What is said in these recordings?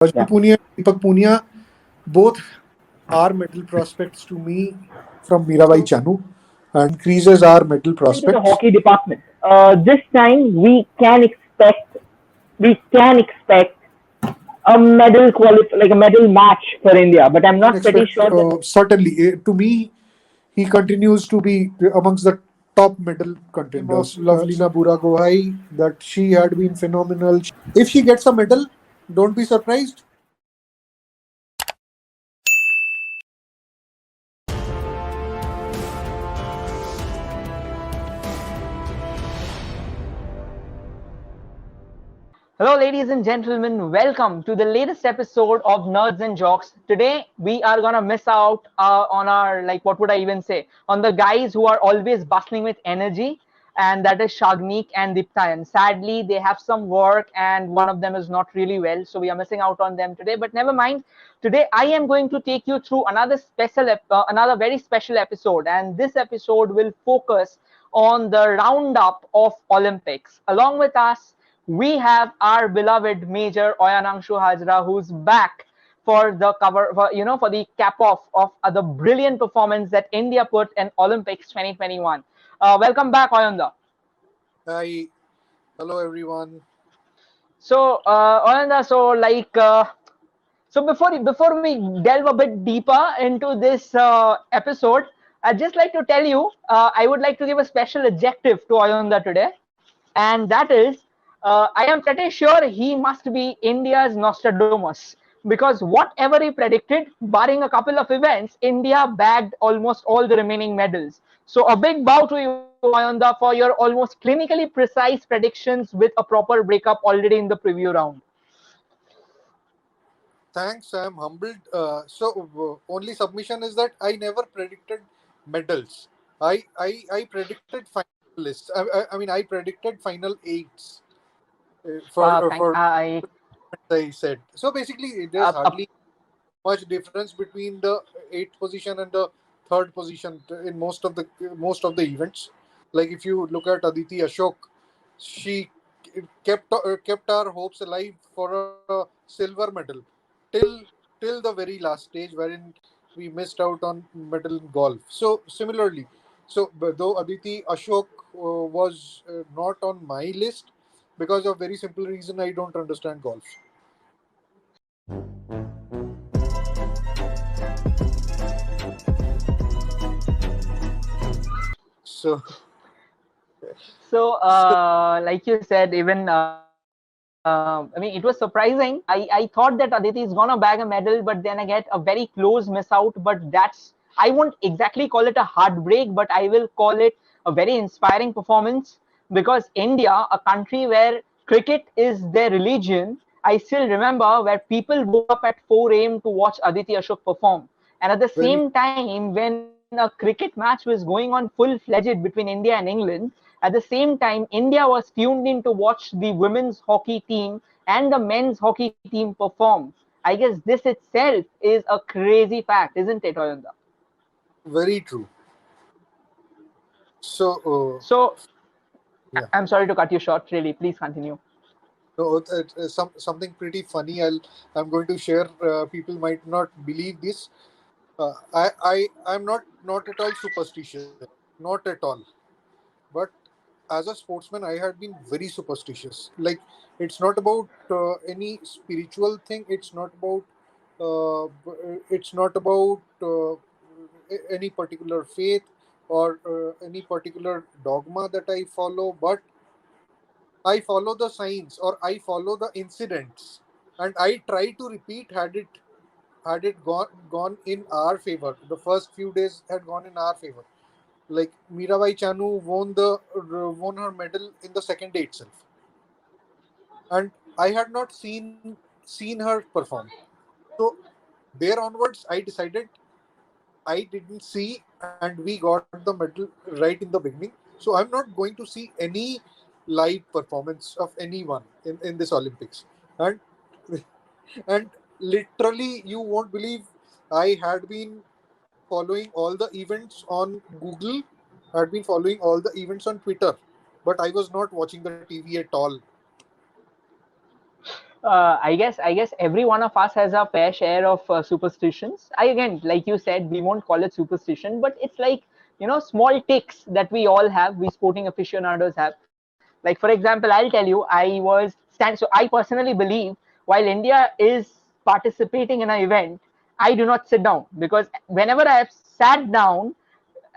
Rajni Yeah. Punia, Deepak Punia, both are medal prospects to me from Mirabai Chanu and increases our medal Into the prospects. hockey department. This time we can expect a like a medal match for India, but I'm Can not pretty expect sure that. certainly to me he continues to be amongst the top medal contenders. Lovelina Buragohai, that she had been phenomenal. If she gets a medal, don't be surprised. Hello, ladies and gentlemen. Welcome to the latest episode of Nerds and Jocks. Today, we are gonna miss out on our, like, what would I even say, on the guys who are always bustling with energy, and that is Shagnik and Diptayan. Sadly, they have some work, and one of them is not really well, so we are missing out on them today. But never mind. Today, I am going to take you through another very special episode, and this episode will focus on the roundup of Olympics. Along with us, we have our beloved Major Oyanangshu Hajra, who's back for the cover, for the cap off of the brilliant performance that India put in Olympics 2021. Welcome back, Oyanda. Hi, hello everyone. So, Oyanda, so before we delve a bit deeper into this episode, I'd just like to tell you, I would like to give a special adjective to Oyanda today, and that is, I am pretty sure he must be India's Nostradamus, because whatever he predicted, barring a couple of events, India bagged almost all the remaining medals. So a big bow to you, Ayanda, for your almost clinically precise predictions with a proper breakup already in the preview round. Thanks, I'm humbled. Only submission is that I never predicted medals. I predicted finalists. I predicted final eights for I I said. So basically, there's uh, hardly much difference between the eighth position and the third position in most of the events. Like if you look at Aditi Ashok, she kept our hopes alive for a silver medal till till the very last stage, wherein we missed out on medal in golf. So similarly, though Aditi Ashok was not on my list because of very simple reason, I don't understand golf. So So, so like you said, even I mean, it was surprising. I thought that Aditi is gonna bag a medal, but then I get a very close miss out. But I won't exactly call it a heartbreak, but I will call it a very inspiring performance, because India, a country where cricket is their religion, I still remember where people woke up at 4 a.m. to watch Aditi Ashok perform. And at the very same time, when a cricket match was going on full-fledged between India and England, at the same time, India was tuned in to watch the women's hockey team and the men's hockey team perform. I guess this itself is a crazy fact, isn't it, Oyunda? very true. So So, yeah. I'm sorry to cut you short, really. Please continue. No, something pretty funny. I'm going to share. People might not believe this. I'm not at all superstitious, not at all. But as a sportsman, I had been very superstitious. Like it's not about any spiritual thing. It's not about any particular faith or any particular dogma that I follow, but I follow the signs or I follow the incidents, and I try to repeat had it gone in our favor. The first few days had gone in our favor. Like Mirabai Chanu won her medal in the second day itself, and I had not seen her perform. So there onwards, I decided I didn't see, and we got the medal right in the beginning. So I'm not going to see any live performance of anyone in this Olympics. And and literally, you won't believe I had been following all the events on Google. I had been following all the events on Twitter, but I was not watching the TV at all. I guess every one of us has a fair share of superstitions. I again, like you said, we won't call it superstition, but it's like small ticks that we all have. We sporting aficionados have. Like for example, I'll tell you, I was stand. So I personally believe while India is participating in an event, I do not sit down because whenever I have sat down,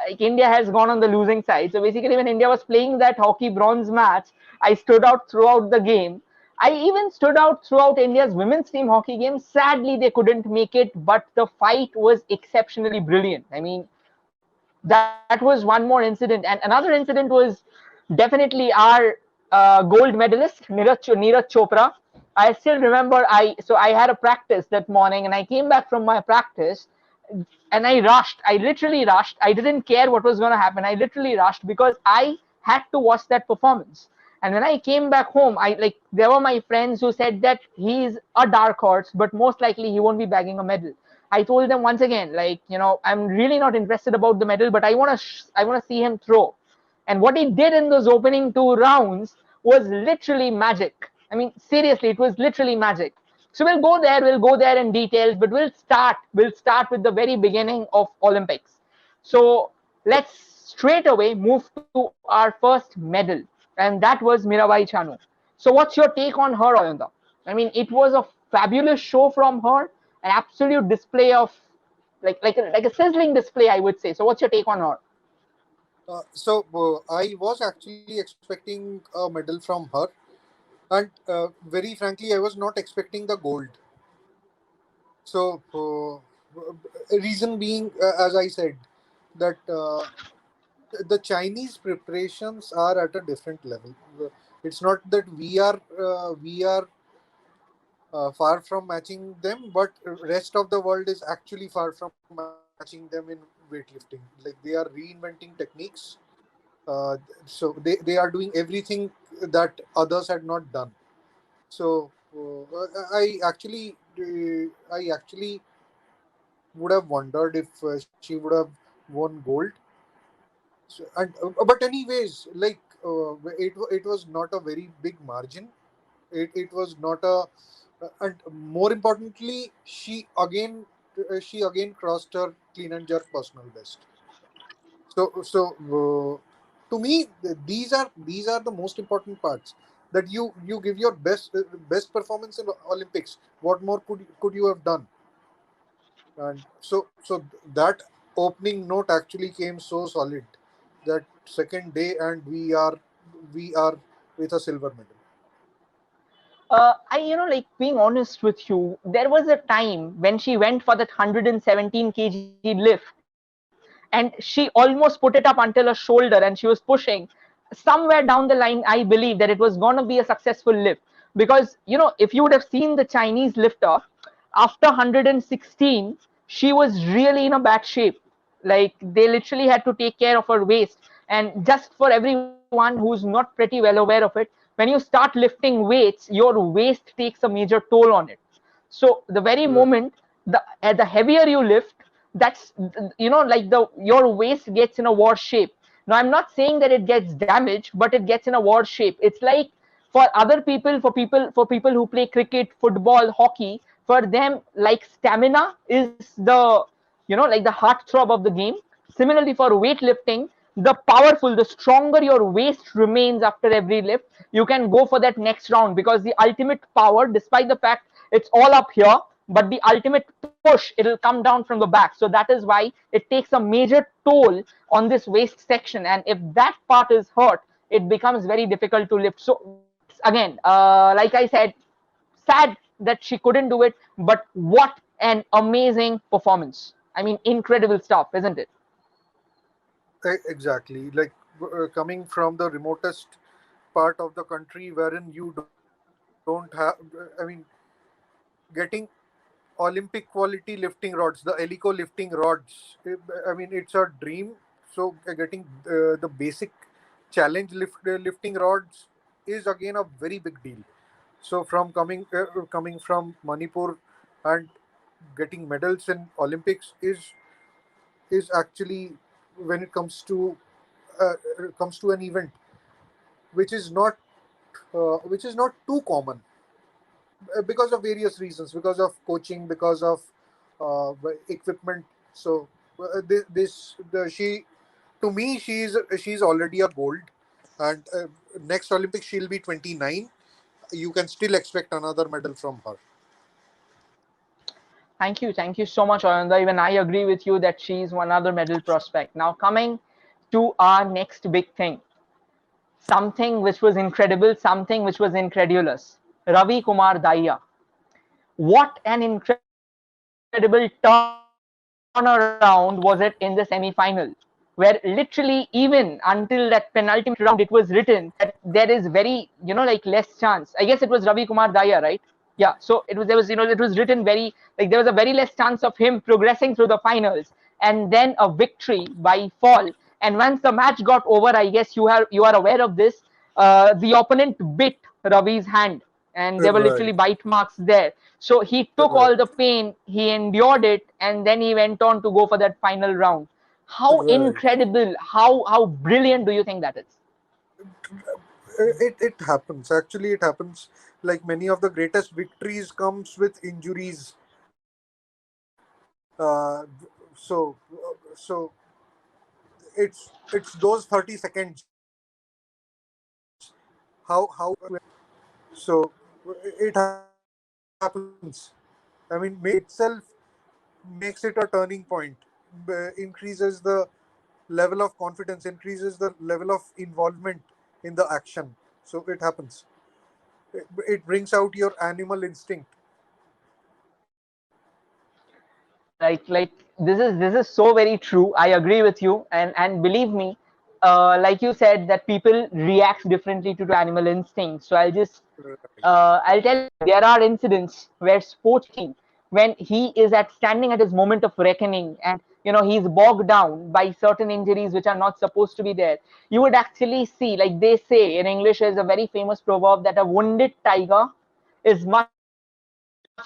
like India has gone on the losing side. So basically, when India was playing that hockey bronze match, I stood out throughout the game. I even stood out throughout India's women's team hockey game. Sadly, they couldn't make it, but the fight was exceptionally brilliant. I mean, that was one more incident, and another incident was definitely our gold medalist Neeraj Chopra. I still remember I had a practice that morning, and I came back from my practice, and I rushed. I literally rushed. I didn't care what was going to happen. I literally rushed because I had to watch that performance. And when I came back home, I like there were my friends who said that he's a dark horse, but most likely he won't be bagging a medal. I told them once again, like I'm really not interested about the medal, but I want to see him throw. And what he did in those opening two rounds was literally magic. I mean, seriously, it was literally magic. So we'll go there in details, but we'll start with the very beginning of Olympics. So let's straight away move to our first medal, and that was Mirabai Chanu. So what's your take on her, Ayanda? I mean, it was a fabulous show from her, an absolute display of like a sizzling display, I would say. So what's your take on her? I was actually expecting a medal from her, and very frankly, I was not expecting the gold. So, reason being, as I said, that the Chinese preparations are at a different level. It's not that we are far from matching them, but rest of the world is actually far from matching them in weightlifting. Like they are reinventing techniques. So they are doing everything that others had not done. So I actually would have wondered if she would have won gold. But anyways, like it was not a very big margin. It was not a and more importantly, she again crossed her clean and jerk personal best. So to me, these are the most important parts, that you give your best performance in Olympics. What more could you have done? And so that opening note actually came so solid that second day, and we are with a silver medal. Like being honest with you, there was a time when she went for that 117 kg lift, and she almost put it up until her shoulder, and she was pushing. Somewhere down the line, I believe that it was going to be a successful lift because if you would have seen the Chinese lifter after 116, she was really in a bad shape. Like they literally had to take care of her waist. And just for everyone who's not pretty well aware of it, when you start lifting weights, your waist takes a major toll on it. So the very Right. moment the heavier you lift, that's like the your waist gets in a war shape. Now I'm not saying that it gets damaged, but it gets in a war shape. It's like for other people, for people who play cricket, football, hockey, for them like stamina is the like the heartthrob of the game. Similarly for weightlifting, the powerful, the stronger your waist remains after every lift, you can go for that next round, because the ultimate power, despite the fact it's all up here, but the ultimate push, it'll come down from the back. So that is why it takes a major toll on this waist section, and if that part is hurt, it becomes very difficult to lift. So again, like I said, sad that she couldn't do it, but what an amazing performance. I mean, incredible stuff, isn't it? Exactly. Like coming from the remotest part of the country, wherein you don't have, I mean, getting Olympic quality lifting rods, the Elico lifting rods. I mean, it's a dream. So getting the basic challenge lifting rods is again a very big deal. So from coming from Manipur and getting medals in Olympics is actually, when it comes to an event which is not too common. because of various reasons, because of coaching, because of equipment. So she, to me, she's already a gold, and next Olympics she'll be 29. You can still expect another medal from her. Thank you so much, Ananda. Even I agree with you that she's one other medal prospect. Now, coming to our next big thing, something which was incredible, something which was incredulous. Ravi Kumar Dahiya. What an incredible turnaround was it in the semi-final, where literally even until that penultimate round, it was written that there is very, like less chance. I guess it was Ravi Kumar Dahiya, right? Yeah. So it was written very like there was a very less chance of him progressing through the finals, and then a victory by fall. And once the match got over, I guess you are aware of this. The opponent bit Ravi's hand, and there were Right, literally bite marks there. So he took right, all the pain, he endured it, and then he went on to go for that final round. How right. incredible, how brilliant do you think that is? It happens. Actually, it happens. Like many of the greatest victories comes with injuries. So it's those 30 seconds. How so it happens. I mean, itself makes it a turning point. Increases the level of confidence, increases the level of involvement in the action. So it happens. It brings out your animal instinct. Like this is so very true. I agree with you, and believe me, like you said that people react differently to animal instinct. So I'll tell you, there are incidents where sports king, when he is at standing at his moment of reckoning, and he's bogged down by certain injuries which are not supposed to be there, you would actually see, like they say in English, is a very famous proverb that a wounded tiger is much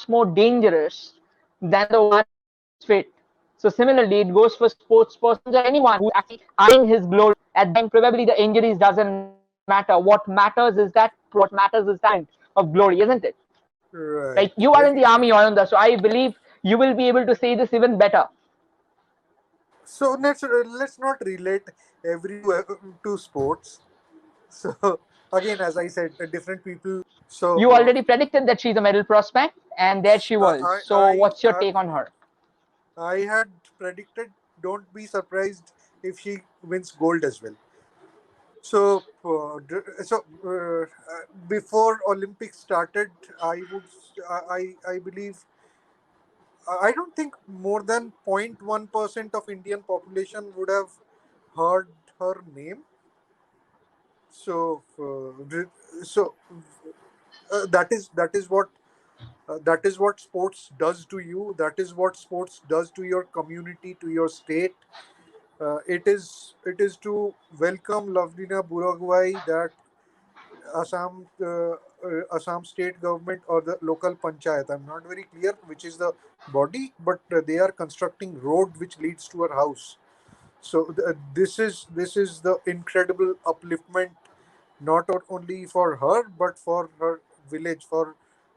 more dangerous than the one who is fit. So similarly, it goes for sports persons or anyone who's actually eyeing his glory. At that time, probably the injuries doesn't matter. What matters is that what matters is that moment of glory, isn't it? Right. Like you are in the army, Ananda, so I believe you will be able to say this even better. So let's not relate to sports. So again, as I said, different people. You So already predicted that she's a medal prospect, and there she was. I So, what's your take on her? I had predicted. Don't be surprised if she wins gold as well. So before Olympics started, I believe I don't think more than 0.1% of Indian population would have heard her name. So that is what sports does to you. That is what sports does to your community, to your state. It is to welcome Lavlina Buragwai, that Assam state government or the local panchayat. I'm not very clear which is the body, but they are constructing road which leads to her house. So this is the incredible upliftment, not only for her but for her village, for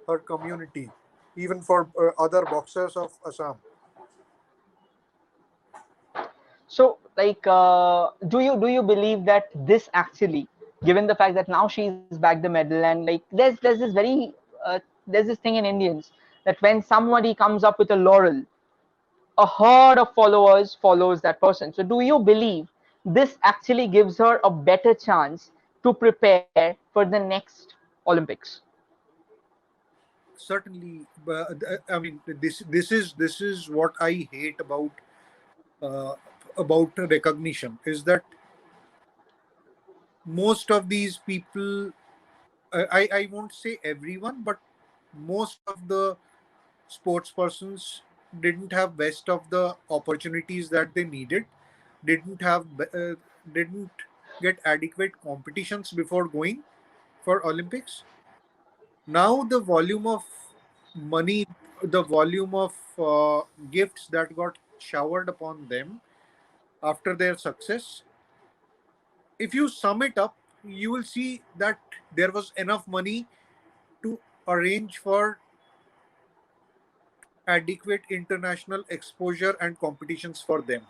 her community, even for other boxers of Assam. So, like, do you believe that this actually, given the fact that now she's back the medal, and like there's this very there's this thing in Indians that when somebody comes up with a laurel, a herd of followers follows that person. So, do you believe this actually gives her a better chance to prepare for the next Olympics? Certainly, but I mean, this is what I hate uh, about recognition, is that most of these people, I won't say everyone, but most of the sports persons didn't have best of the opportunities that they needed, didn't have didn't get adequate competitions before going for Olympics. Now the volume of money, the volume of gifts that got showered upon them after their success, if you sum it up, you will see that there was enough money to arrange for adequate international exposure and competitions for them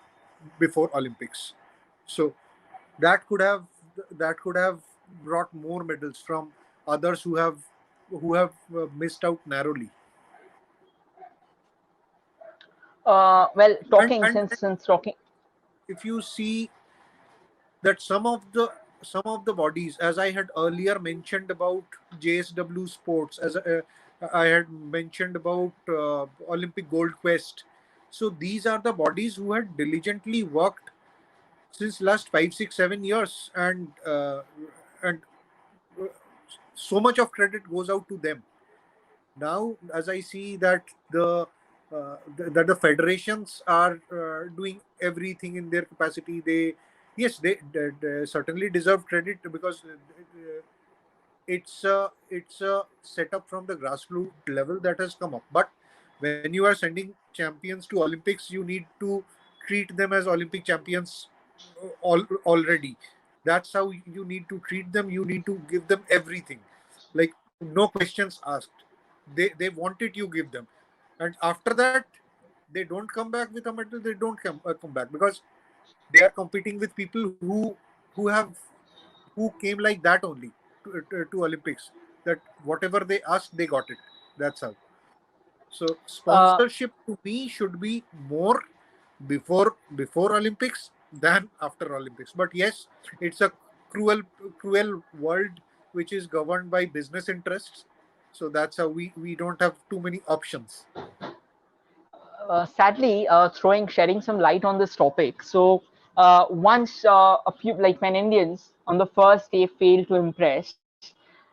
before Olympics. So that could have that could have brought more medals from others who have missed out narrowly. Well, And, talking and since talking. if you see that some of the bodies, as I had earlier mentioned about JSW Sports, as I had mentioned about Olympic Gold Quest. So these are the bodies who had diligently worked since last 5, 6, 7 years, and so much of credit goes out to them. Now, as I see that the federations are doing everything in their capacity, they certainly deserve credit, because it's a setup from the grassroots level that has come up. But when you are sending champions to Olympics, you need to treat them as Olympic champions already. That's how you need to treat them. You need to give them everything, like no questions asked. They want it, you give them, and after that they don't come back with a medal. They don't come back, because they are competing with people who came like that only to Olympics. That whatever they asked, they got it. That's how. So Uh, sponsorship to me should be more before Olympics than after Olympics. But yes, it's a cruel cruel world which is governed by business interests. So that's how we don't have too many options. Sadly, throwing shedding some light on this topic. So once a few like when Indians on the first day failed to impress,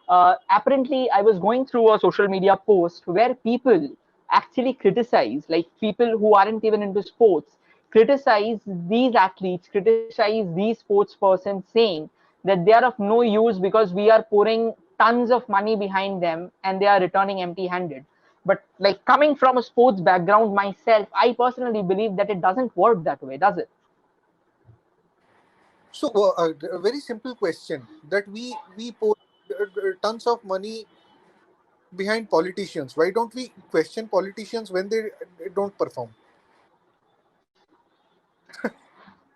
apparently I was going through a social media post where people actually criticize, like people who aren't even into sports, criticize these athletes, criticize these sports persons, saying that they are of no use because we are pouring tons of money behind them and they are returning empty handed. But like coming from a sports background myself, I personally believe that it doesn't work that way, does it? So a very simple question, that we pour tons of money behind politicians. Why don't we question politicians when they don't perform?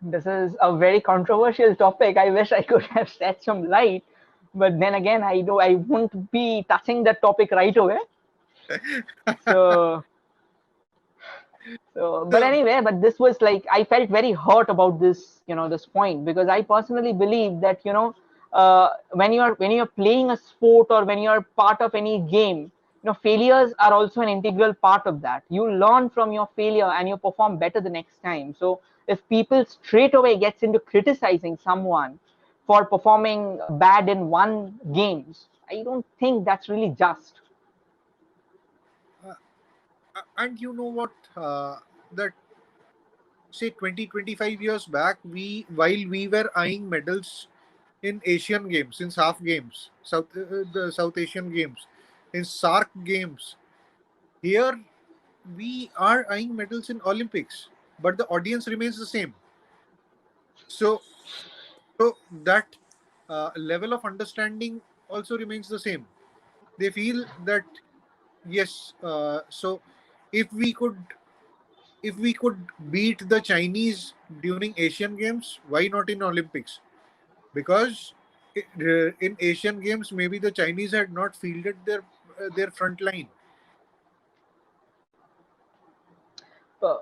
This is a very controversial topic. I wish I could have shed some light, but then again, I know I won't be touching that topic right away. So, but So, anyway, but this was like I felt very hurt about this, this point, because I personally believe that when you're playing a sport or when you're part of any game, failures are also an integral part of that. You learn from your failure and you perform better the next time. So if people straight away gets into criticizing someone for performing bad in one games, I don't think that's really just. and you know what? That say 20, 25 years back, while we were eyeing medals in Asian games, in SAF games, the South Asian games, in SARC games, here we are eyeing medals in Olympics, but the audience remains the same. So, so that level of understanding also remains the same. They feel that yes, so if we could if we could beat the Chinese during Asian Games, why not in Olympics? Because in Asian Games, maybe the Chinese had not fielded their front line. Uh,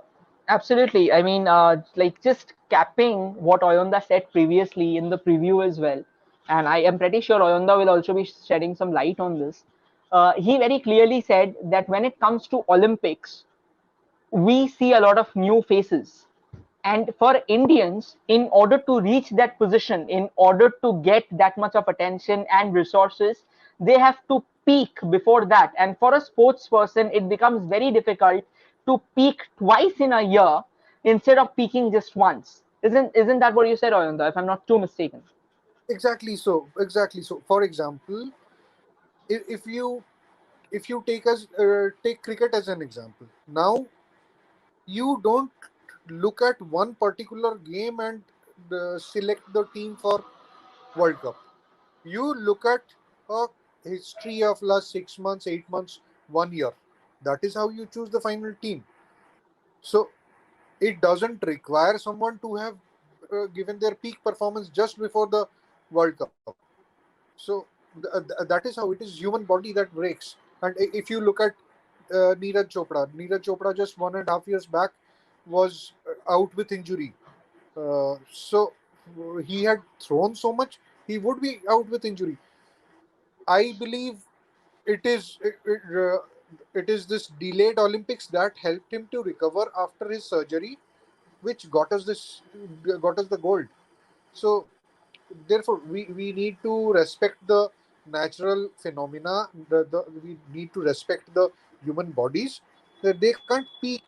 Absolutely. I mean, like just capping what Oyonda said previously in the preview as well, and I am pretty sure Oyonda will also be shedding some light on this. He very clearly said that when it comes to Olympics, we see a lot of new faces. And for Indians, in order to reach that position, in order to get that much of attention and resources, they have to peak before that. And for a sports person, it becomes very difficult to peak twice in a year instead of peaking just once. Isn't that what you said, Oyanda, if I'm not too mistaken? Exactly so. Exactly so. For example, if you take cricket as an example, now you don't look at one particular game and select the team for World Cup. You look at a history of last 6 months, 8 months, 1 year. That is how you choose the final team. So it doesn't require someone to have given their peak performance just before the World Cup. So that is how it is. Human body that breaks. And if you look at Neeraj Chopra just 1.5 years back was out with injury. So he had thrown so much, he would be out with injury. I believe it is it is this delayed Olympics that helped him to recover after his surgery, which got us the gold. So therefore, we need to respect the natural phenomena. We need to respect the human bodies. That they can't peak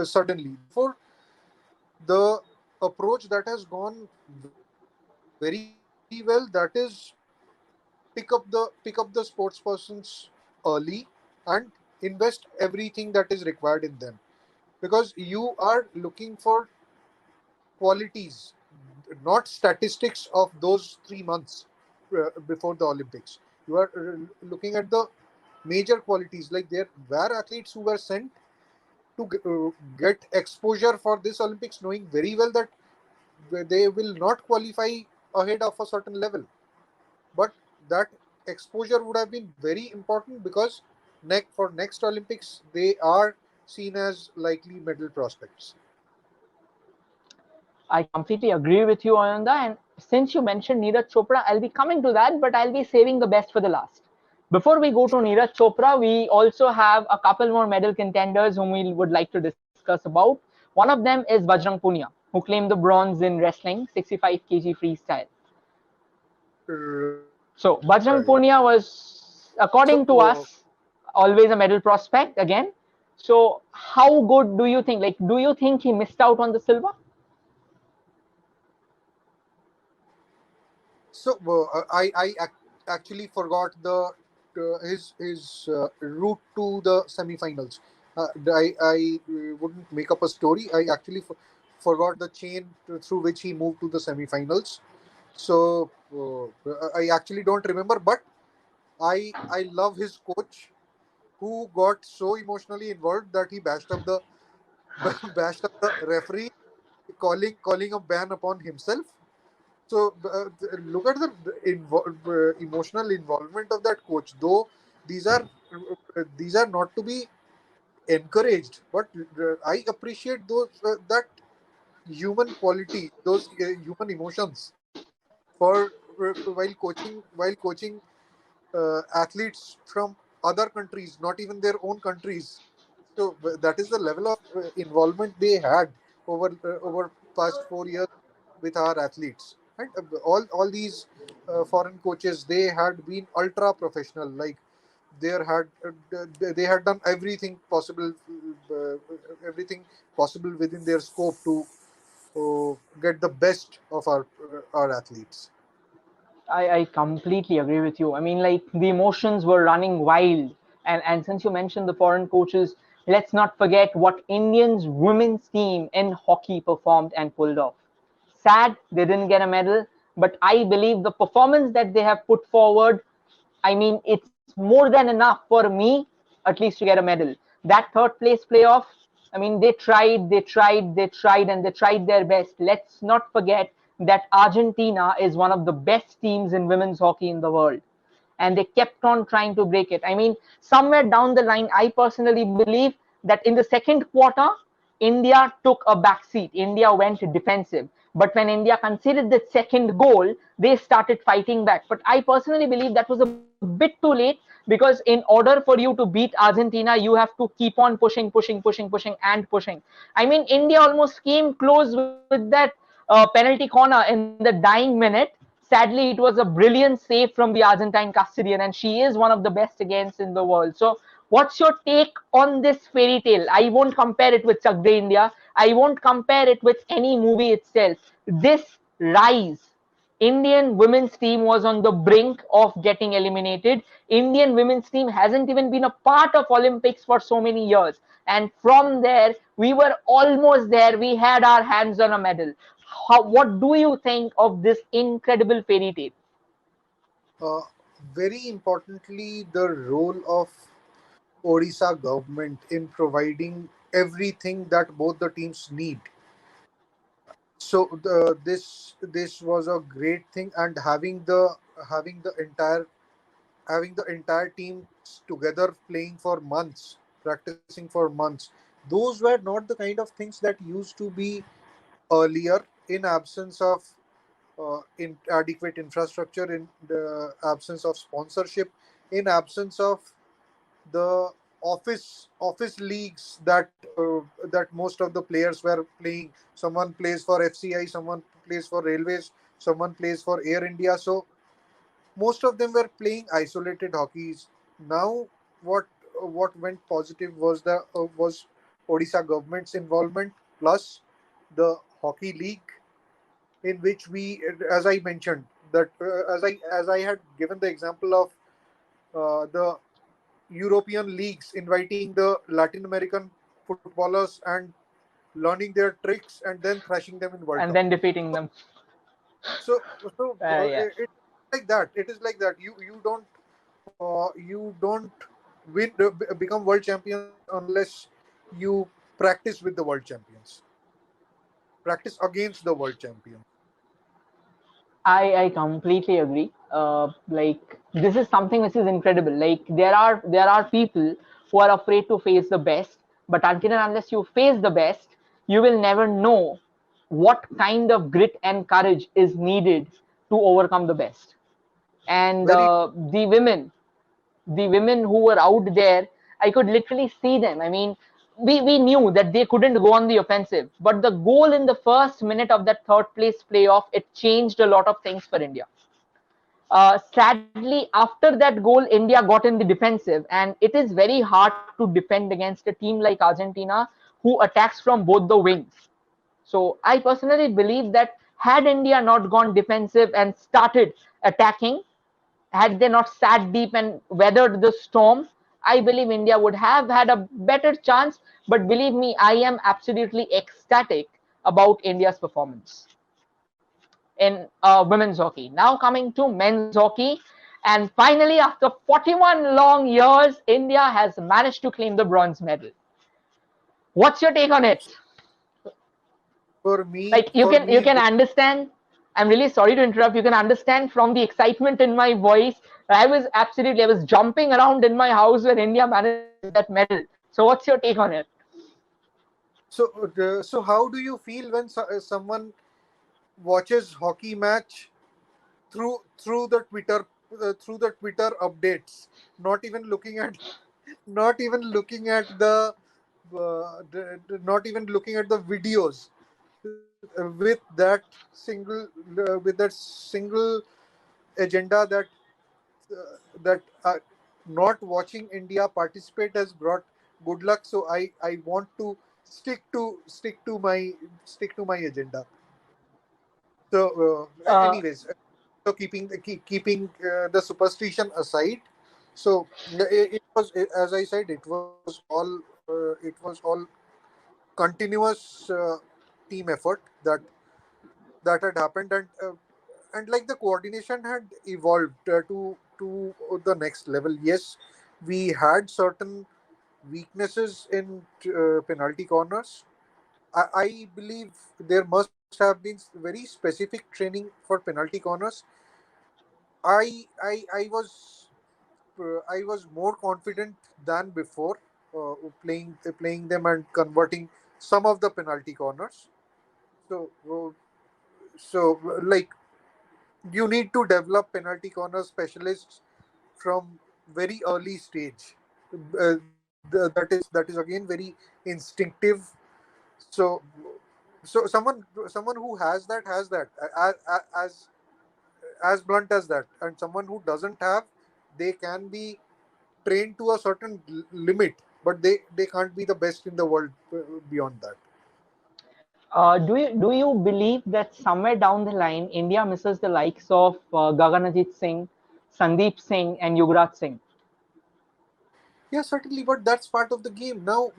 suddenly. Therefore, the approach that has gone very well, that is pick up the sports persons early and invest everything that is required in them, because you are looking for qualities, not statistics of those 3 months before the Olympics. You are looking at the major qualities. Like there were athletes who were sent to get exposure for this Olympics, knowing very well that they will not qualify ahead of a certain level. But that exposure would have been very important, because for next Olympics they are seen as likely medal prospects. I completely agree with you on that. And since you mentioned Neeraj Chopra, I'll be coming to that, but I'll be saving the best for the last. Before we go to Neeraj Chopra, we also have a couple more medal contenders whom we would like to discuss about. One of them is Bajrang Punia, who claimed the bronze in wrestling, 65 kg freestyle. So Right. Bajrang Punia was, according to So us, always a medal prospect again. So how good do you think? Like, do you think he missed out on the silver? actually forgot the his route to the semifinals. I wouldn't make up a story. I actually forgot the chain through which he moved to the semifinals. So I actually don't remember, but I love his coach, who got so emotionally involved that he bashed up the bashed up the referee, calling a ban upon himself. So look at the emotional involvement of that coach. Though these are these are not to be encouraged, but I appreciate those that human quality, those human emotions for while coaching athletes from other countries, not even their own countries. So that is the level of involvement they had over past 4 years with our athletes. And all these foreign coaches, they had been ultra professional. Like they had done everything possible within their scope to get the best of our athletes. I completely agree with you. I mean, like the emotions were running wild. And since you mentioned the foreign coaches, let's not forget what Indians women's team in hockey performed and pulled off. Sad they didn't get a medal, but I believe the performance that they have put forward, I mean, it's more than enough for me, at least, to get a medal. That third place playoff, I mean, they tried their best. Let's not forget that Argentina is one of the best teams in women's hockey in the world. And they kept on trying to break it. I mean, somewhere down the line, I personally believe that in the second quarter, India took a back seat. India went defensive. But when India conceded the second goal, they started fighting back. But I personally believe that was a bit too late, because in order for you to beat Argentina, you have to keep on pushing and pushing. I mean, India almost came close with that penalty corner in the dying minute. Sadly, it was a brilliant save from the Argentine custodian, and she is one of the best against in the world. So, what's your take on this fairy tale? I won't compare it with Chak De India. I won't compare it with any movie itself. This rise, Indian women's team was on the brink of getting eliminated. Indian women's team hasn't even been a part of Olympics for so many years. And from there, we were almost there. We had our hands on a medal. What do you think of this incredible fairy tale? very importantly, the role of Odisha government in providing everything that both the teams need. So this was a great thing, and having the entire having the entire team together playing for months, practicing for months. Those were not the kind of things that used to be earlier, in absence of inadequate infrastructure, in the absence of sponsorship, in absence of the office leagues that most of the players were playing. Someone plays for FCI, someone plays for Railways, someone plays for Air India. So most of them were playing isolated hockeys. Now, what went positive was the was Odisha government's involvement, plus the hockey league, in which we, as I mentioned, that as I had given the example of the European leagues inviting the Latin American footballers and learning their tricks and then thrashing them in World and Cup. then defeating them. So Yeah. it's like that. It is like that. You don't become world champions unless you practice with the world champions, practice against the world champions. I completely agree. Like this is something which is incredible. Like there are people who are afraid to face the best, but until and unless you face the best, you will never know what kind of grit and courage is needed to overcome the best. And Very the women who were out there, I could literally see them. I mean, we knew that they couldn't go on the offensive, but the goal in the first minute of that third place playoff, it changed a lot of things for India. Sadly, after that goal, India got in the defensive, and it is very hard to defend against a team like Argentina who attacks from both the wings. So I personally believe that had India not gone defensive and started attacking, had they not sat deep and weathered the storm, I believe India would have had a better chance. But believe me, I am absolutely ecstatic about India's performance in women's hockey. Now coming to men's hockey. And finally, after 41 long years, India has managed to claim the bronze medal. What's your take on it? for me. Like you can understand. I'm really sorry to interrupt. You can understand from the excitement in my voice. I was jumping around in my house when India managed to get that medal. So what's your take on it? So how do you feel when someone watches hockey match through the Twitter updates, not even looking at not even looking at not even looking at the videos, with that single agenda that not watching India participate has brought good luck. So I want to stick to my agenda. So, Uh, anyways, so keeping the superstition aside, so it was, as I said, it was all continuous team effort that had happened, and like the coordination had evolved to the next level. Yes, we had certain weaknesses in penalty corners. I believe there must have been very specific training for penalty corners. I was more confident than before, playing them and converting some of the penalty corners. So like, you need to develop penalty corner specialists from very early stage. That is again very instinctive. So someone who has that, as blunt as that, and someone who doesn't have, they can be trained to a certain limit, but they can't be the best in the world beyond that. do you believe that somewhere down the line India misses the likes of Gaganajit Singh, Sandeep Singh, and Yuvraj Singh? Yeah, certainly, but that's part of the game. Now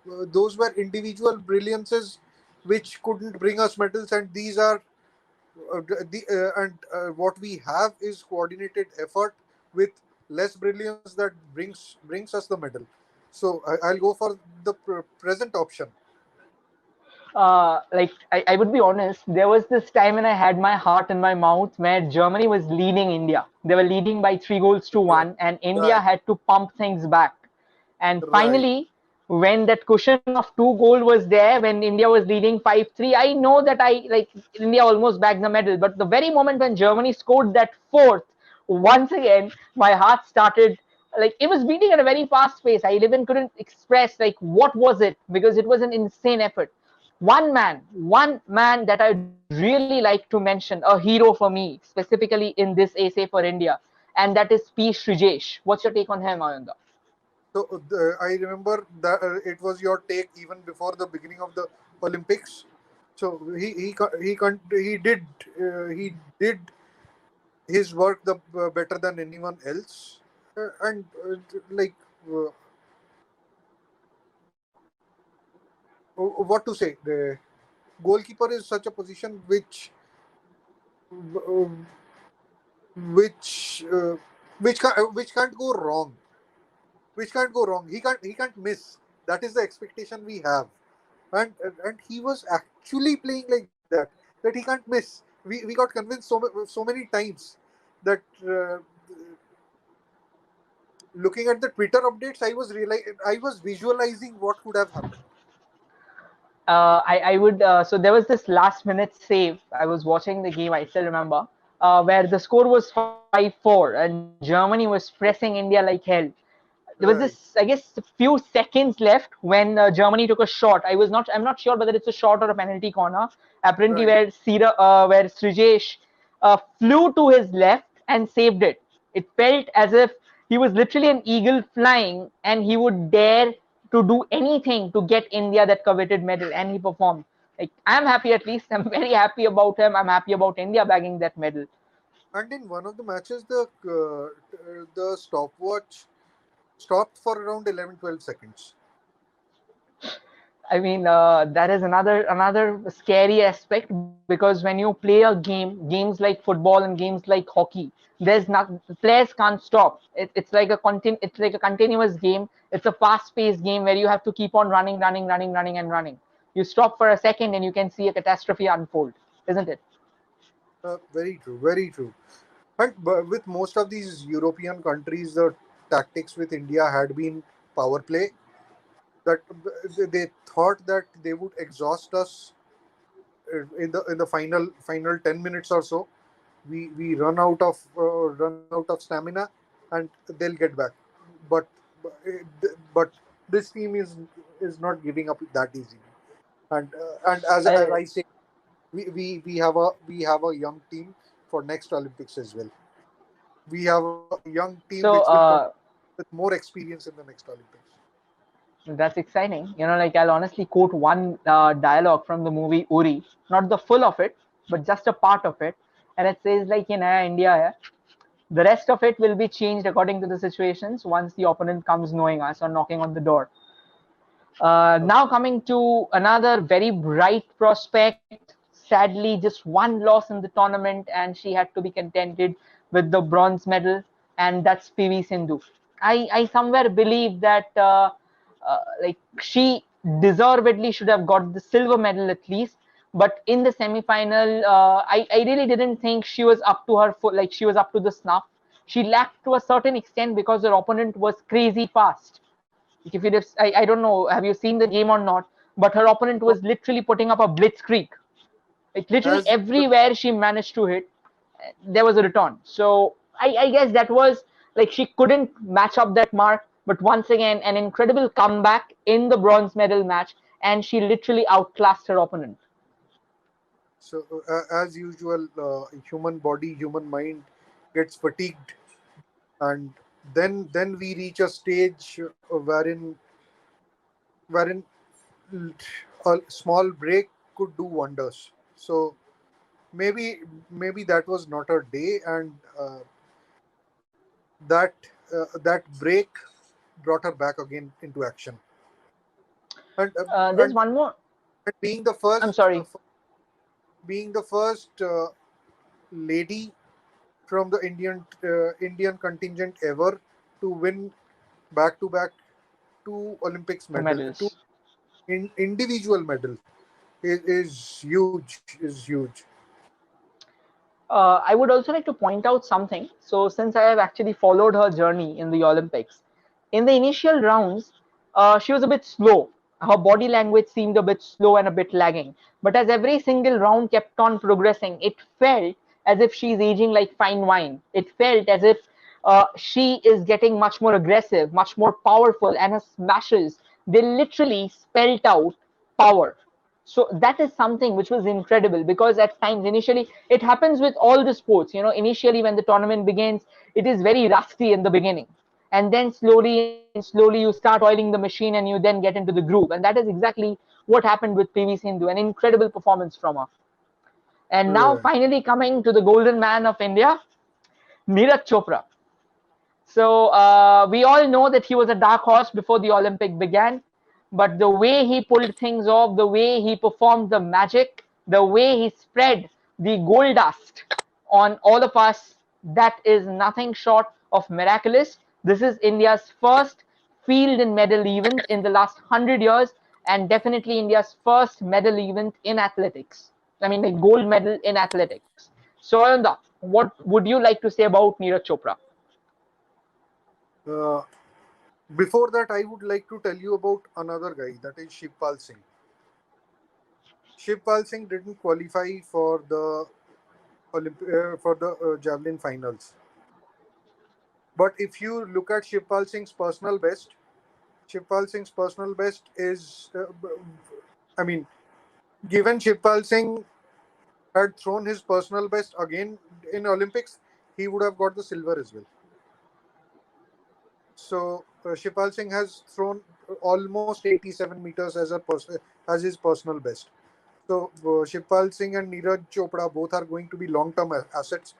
those were individual brilliances which couldn't bring us medals, and these are what we have is coordinated effort with less brilliance that brings us the medal. So I'll go for the present option. Like I would be honest, there was this time when I had my heart in my mouth where Germany was leading India. They were leading by 3 goals to 1, and India Right, had to pump things back. And right, finally, when that cushion of 2 goal was there, when India was leading 5-3, I know that India almost bagged the medal. But the very moment when Germany scored that fourth, once again my heart started, like, it was beating at a very fast pace. I even couldn't express like what was it, because it was an insane effort. One man that I'd really like to mention, a hero for me, specifically in this essay for India, and that is P. Srijesh. What's your take on him, Ayanda? so I remember that it was your take even before the beginning of the Olympics. So he did his work better than anyone else, and like uh, what to say, the goalkeeper is such a position uh, which uh, which can't go wrong, he can't miss. That is the expectation we have, and he was actually playing like that he can't miss. We got convinced so many times that looking at the Twitter updates, I was visualizing what could have happened. I would so there was this last minute save. I was watching the game, I still remember, where the score was 5-4 and Germany was pressing India like hell. There was this, Right, I guess, a few seconds left when Germany took a shot. I'm not sure whether it's a shot or a penalty corner. Apparently, right. where Srijesh flew to his left and saved it. It felt as if he was literally an eagle flying, and he would dare to do anything to get India that coveted medal, and he performed. Like, I'm happy, at least. I'm very happy about him. I'm happy about India bagging that medal. And in one of the matches, the stopwatch stopped for around 11-12 seconds. I mean, that is another scary aspect, because when you play a games like football and games like hockey, there's not players can't stop. It's like a continuous game. It's a fast-paced game where you have to keep on running, and running. You stop for a second and you can see a catastrophe unfold, isn't it? Very true, very true. And with most of these European countries, the tactics with India had been power play. That they thought that they would exhaust us in the final 10 minutes or so. We run out of stamina, and they'll get back. But but this team is not giving up that easily. And as Uh, I say, we have a young team for next Olympics as well. We have a young team which so will come uh, with more experience in the next Olympics. That's exciting. Like, I'll honestly quote one dialogue from the movie Uri, not the full of it, but just a part of it. And it says, like, in India, hai, the rest of it will be changed according to the situations once the opponent comes knowing us or knocking on the door. Now coming to another very bright prospect, sadly just one loss in the tournament, and she had to be contented with the bronze medal, and that's PV Sindhu. I somewhere believe that like, she deservedly should have got the silver medal at least, but in the semi-final, I really didn't think she was up to her foot, like she was up to the snuff. She lacked to a certain extent because her opponent was crazy fast. Like, if you just, I don't know, have you seen the game or not? But her opponent So was literally putting up a blitzkrieg. Like, literally as everywhere she managed to hit, there was a return. So I guess that was, like, she couldn't match up that mark. But once again, an incredible comeback in the bronze medal match, and she literally outclassed her opponent. as usual, human body, human mind gets fatigued, and then we reach a stage wherein a small break could do wonders. So maybe that was not her day, and that break brought her back again into action. And There's one more. and being the I'm first sorry. being the first lady from the Indian contingent ever to win back to back two Olympics medal, two medals. individual medal is huge. Is huge. I would also like to point out something. So, since I have actually followed her journey in the Olympics, in the initial rounds, she was a bit slow. Her body language seemed a bit slow and a bit lagging. But as every single round kept on progressing, it felt as if she's aging like fine wine. It felt as if she is getting much more aggressive, much more powerful, and her smashes, they literally spelt out power. So that is something which was incredible, because at times initially it happens with all the sports, initially when the tournament begins, it is very rusty in the beginning, and then slowly you start oiling the machine and you then get into the groove, and that is exactly what happened with PV Sindhu, an incredible performance from her. And now Uh, finally coming to the golden man of India, Neeraj Chopra. So we all know that he was a dark horse before the Olympic began, but the way he pulled things off, the way he performed the magic, the way he spread the gold dust on all of us, that is nothing short of miraculous. This is India's first field and medal event in the last 100 years, and definitely India's first medal event in athletics. I mean, a gold medal in athletics. So, Ayanda, what would you like to say about Neeraj Chopra? uh, Before that, I would like to tell you about another guy, that is Shivpal Singh. Shivpal Singh didn't qualify for the javelin finals. But if you look at Shivpal Singh's personal best is, I mean, given Shivpal Singh had thrown his personal best again in Olympics, he would have got the silver as well. So Shivpal Singh has thrown almost 87 meters as his personal best. So Shivpal Singh and Neeraj Chopra both are going to be long-term assets,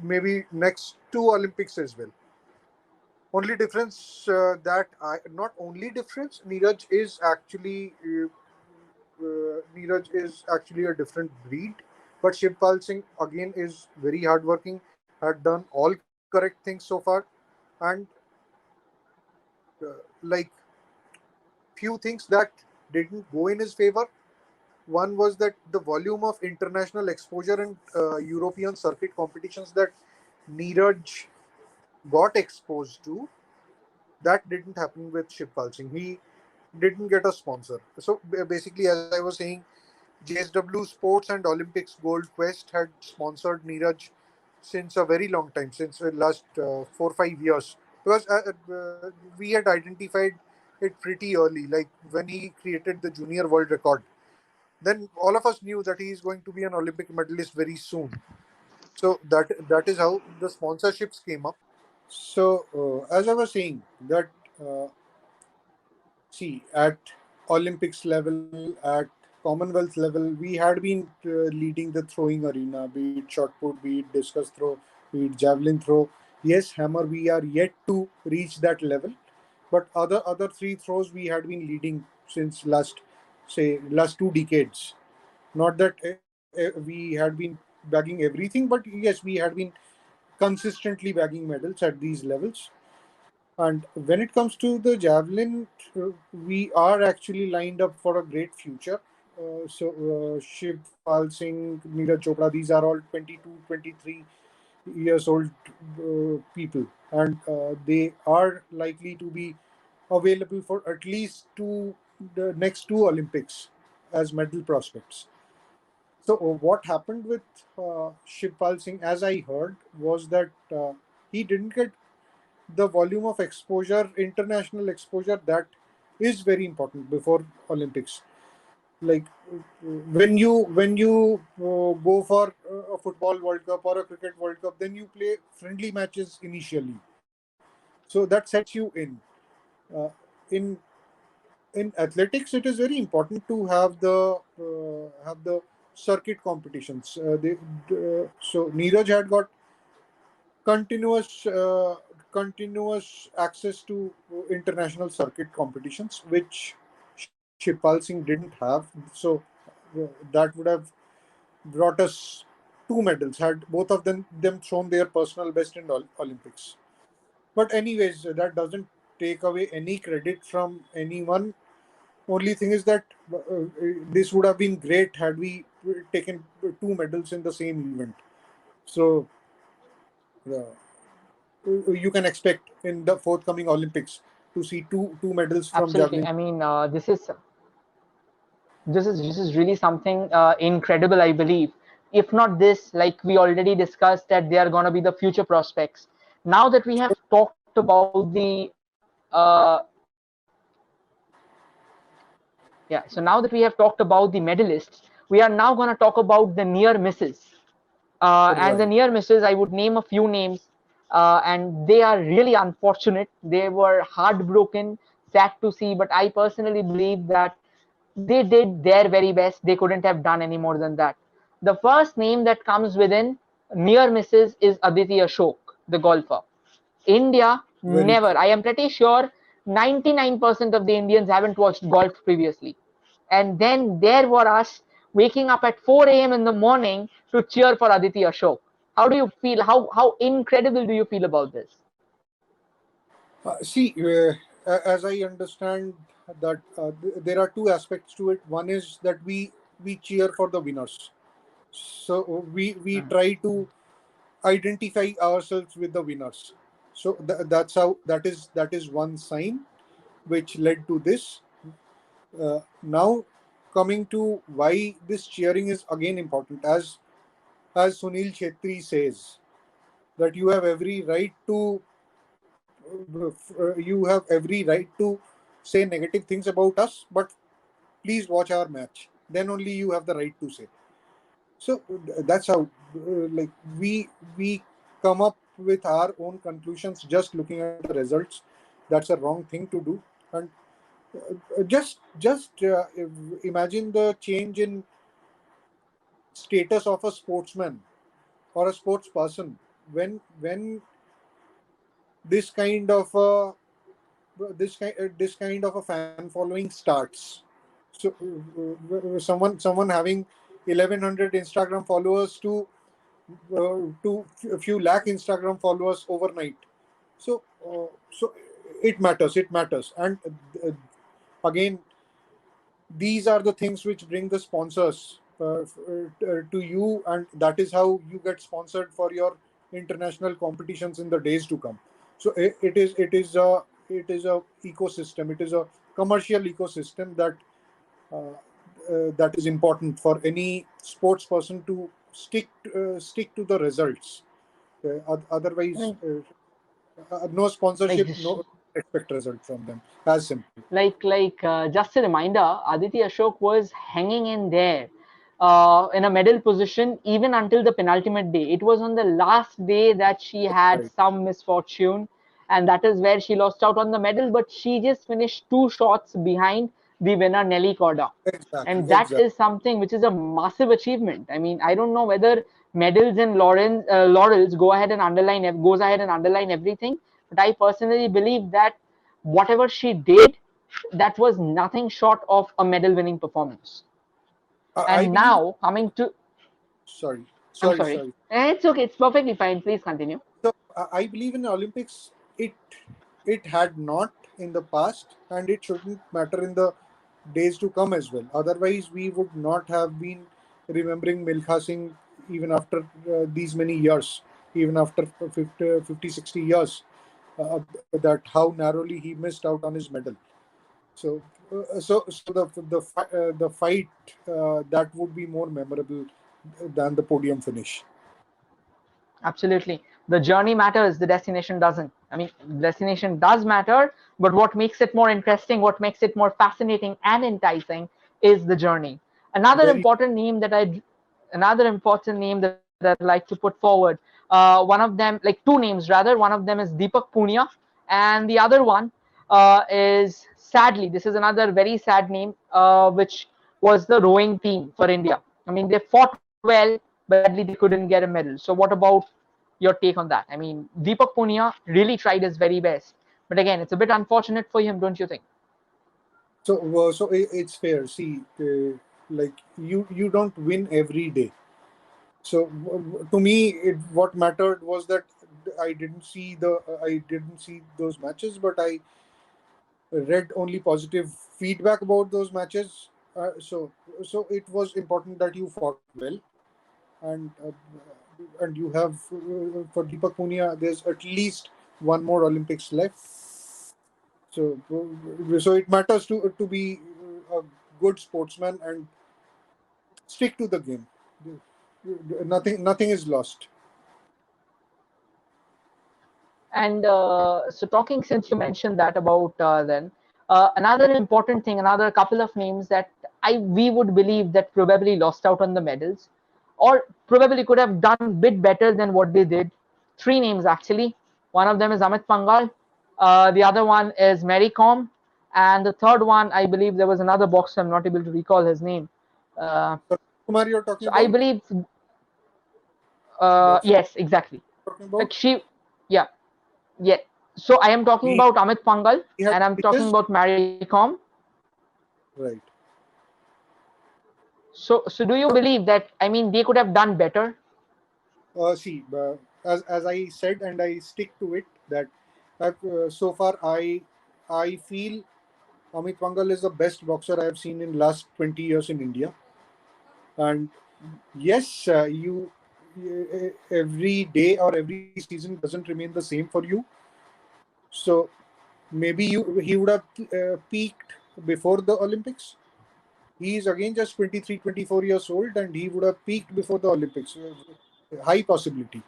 maybe next two Olympics as well. Only difference not only difference, Neeraj is actually a different breed, but Shivpal Singh again is very hardworking, had done all correct things so far, and like few things that didn't go in his favor. One was that the volume of international exposure and European circuit competitions that Neeraj got exposed to, that didn't happen with Shivpal Singh. He didn't get a sponsor. So basically, as I was saying, JSW Sports and Olympics Gold Quest had sponsored Neeraj since a very long time, since the last 4 5 years, because we had identified it pretty early, like when he created the junior world record. Then all of us knew that he is going to be an Olympic medalist very soon. So that is how the sponsorships came up. So as I was saying, that uh, see, at Olympics level, at Commonwealth level, we had been leading the throwing arena, be it shot put, be it discus throw, be it javelin throw. Yes, hammer, we are yet to reach that level, but other three throws we had been leading since last 2 decades. Not that we had been bagging everything, but yes, we had been consistently bagging medals at these levels. And when it comes to the javelin, we are actually lined up for a great future. Shivpal Singh, Neeraj Chopra, these are all 22, 23 years old people. And they are likely to be available for at least the next two Olympics as medal prospects. So what happened with Shivpal Singh, as I heard, was that he didn't get the volume of exposure, international exposure, that is very important before Olympics. Like when you go for a football World Cup or a cricket World Cup, then you play friendly matches initially, so that sets you in. In athletics, it is very important to have the circuit competitions. So Neeraj had got continuous uh, continuous access to international circuit competitions, which Shipal Singh didn't have. So that would have brought us two medals. Had both of them shown their personal best in Olympics. But anyways, that doesn't take away any credit from anyone. Only thing is that this would have been great had we taken two medals in the same event. So you can expect in the forthcoming Olympics to see two medals from Absolutely. javelin. I mean, this is really something incredible, I believe. If not this, like we already discussed, that they are going to be the future prospects. Now that we have talked about the yeah, so now that we have talked about the medalists, we are now going to talk about the near misses. And the Right. near misses, I would name a few names, and they are really unfortunate. They were heartbroken, sad to see, but I personally believe that they did their very best. They couldn't have done any more than that. The first name that comes within near misses is Aditi Ashok, the golfer. India Very never. true. I am pretty sure 99% of the Indians haven't watched golf previously. And then there were us waking up at 4 a.m. in the morning to cheer for Aditi Ashok. How do you feel? How incredible do you feel about this? See, as I understand that there are two aspects to it. One is that we cheer for the winners. So we try to identify ourselves with the winners. So that is one sign which led to this. Now, coming to why this cheering is again important, as Sunil Chetri says, that you have every right to say negative things about us, but please watch our match. Then only you have the right to say. So that's how, like we come up with our own conclusions just looking at the results. That's a wrong thing to do. And just imagine the change in status of a sportsman or a sports person when this kind of a this kind of a fan following starts. So someone having 1100 Instagram followers to a few lakh Instagram followers overnight. So it matters, and again, these are the things which bring the sponsors to you, and that is how you get sponsored for your international competitions in the days to come. So it is a ecosystem. It is a commercial ecosystem that is important for any sports person to stick to the results. I Otherwise, mean, no like sponsorship, no expect result from them. As simple. just a reminder, Aditi Ashok was hanging in there in a medal position even until the penultimate day. It was on the last day that she had Right. some misfortune, and that is where she lost out on the medal. But she just finished two shots behind the winner, Nelly Corda. Exactly. And that Exactly. is something which is a massive achievement. I mean, I don't know whether medals and laurels goes ahead and underline everything, but I personally believe that whatever she did, that was nothing short of a medal winning performance. I And believe. now coming to, Sorry. I'm Sorry. sorry. Sorry. It's okay, it's perfectly fine. Please continue. So I believe in the Olympics. It had not in the past, and it shouldn't matter in the days to come as well. Otherwise, we would not have been remembering Milkha Singh even after these many years, even after 50, 60 years, that how narrowly he missed out on his medal. So the fight that would be more memorable than the podium finish. Absolutely. The journey matters, the destination doesn't. I mean, destination does matter, but what makes it more interesting, what makes it more fascinating and enticing is the journey. Another Very important name that I another important name that I'd like to put forward, one of them, like two names rather, one of them is Deepak Punia, and the other one is, sadly, this is another very sad name, which was the rowing team for India. I mean, they fought well, but sadly they couldn't get a medal. So, what about your take on that? I mean, Deepak Punia really tried his very best, but again, it's a bit unfortunate for him, don't you think? so it's fair. See, like you don't win every day. So to me, what mattered was that I didn't see those matches, but I read only positive feedback about those matches. So it was important that you fought well, and you have for Deepak Punia, there's at least one more Olympics left. So it matters to be a good sportsman and stick to the game. Nothing is lost. And so, talking since you mentioned that about then another important thing, another couple of names that we would believe that probably lost out on the medals, or probably could have done bit better than what they did. Three names actually. One of them is Amit Pangal. The other one is Mary Kom, and the third one, I believe there was another boxer. I'm not able to recall his name. Uh, Kumar, you're talking so I about believe, boxer. yes, exactly. Talking Like about she, yeah, yeah. So I am talking he about Amit Pangal he had and I'm talking finishes, about Mary Kom. right. So do you believe that, I mean, they could have done better? See, as I said, and I stick to it, that so far I feel Amit Pangal is the best boxer I have seen in last 20 years in India. And yes, every day or every season doesn't remain the same for you. So maybe he would have peaked before the Olympics. He is again just 23, 24 years old, and he would have peaked before the Olympics. High possibility,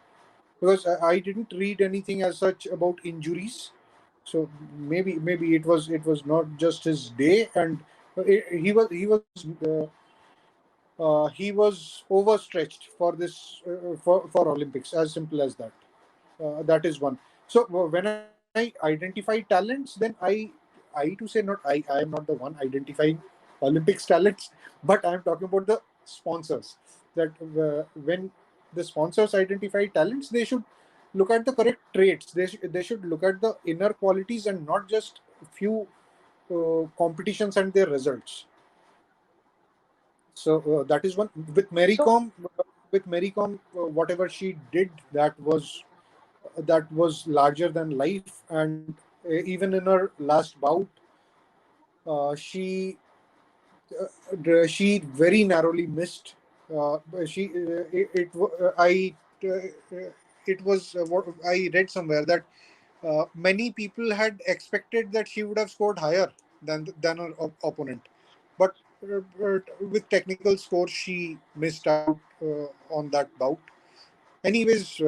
because I didn't read anything as such about injuries. So maybe it was not just his day, and he was overstretched for this for Olympics. As simple as that. That is one. So when I identify talents, then I to say not I am not the one identifying Olympics talents, but I am talking about the sponsors. That when the sponsors identify talents, they should look at the correct traits. They should look at the inner qualities and not just few competitions and their results. So that is one. With Mary So Com, whatever she did, that was larger than life. And even in her last bout, she very narrowly missed. She it I it was what I read somewhere, that many people had expected that she would have scored higher than her opponent, but with technical scores she missed out on that bout. Anyways,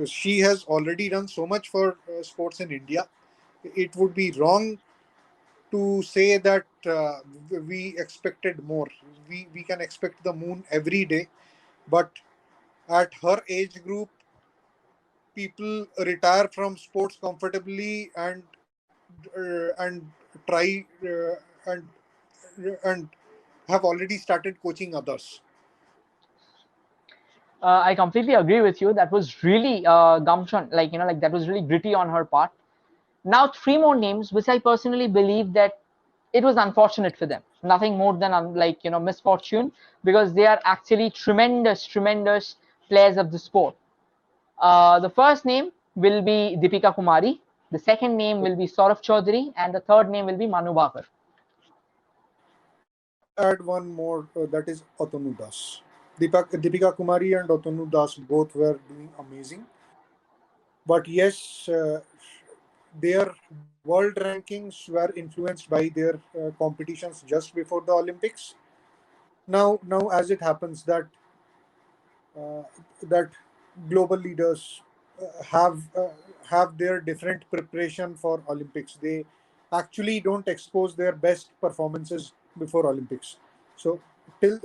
she has already done so much for sports in India. It would be wrong to say that we expected more. We can expect the moon every day, but at her age group, people retire from sports comfortably and try and have already started coaching others. I completely agree with you. That was really gumption, like, like that was really gritty on her part. Now, three more names, which I personally believe that it was unfortunate for them. Nothing more than like misfortune, because they are actually tremendous, tremendous players of the sport. The first name will be Deepika Kumari. The second name will be Saurav Chaudhary, and the third name will be Manu Bhakar. I would add one more, that is Otanu Das. Deepika Kumari and Otanu Das both were doing amazing. But yes, their world rankings were influenced by their competitions just before the Olympics. Now, as it happens uh, that global leaders have their different preparation for Olympics. They actually don't expose their best performances before Olympics. So till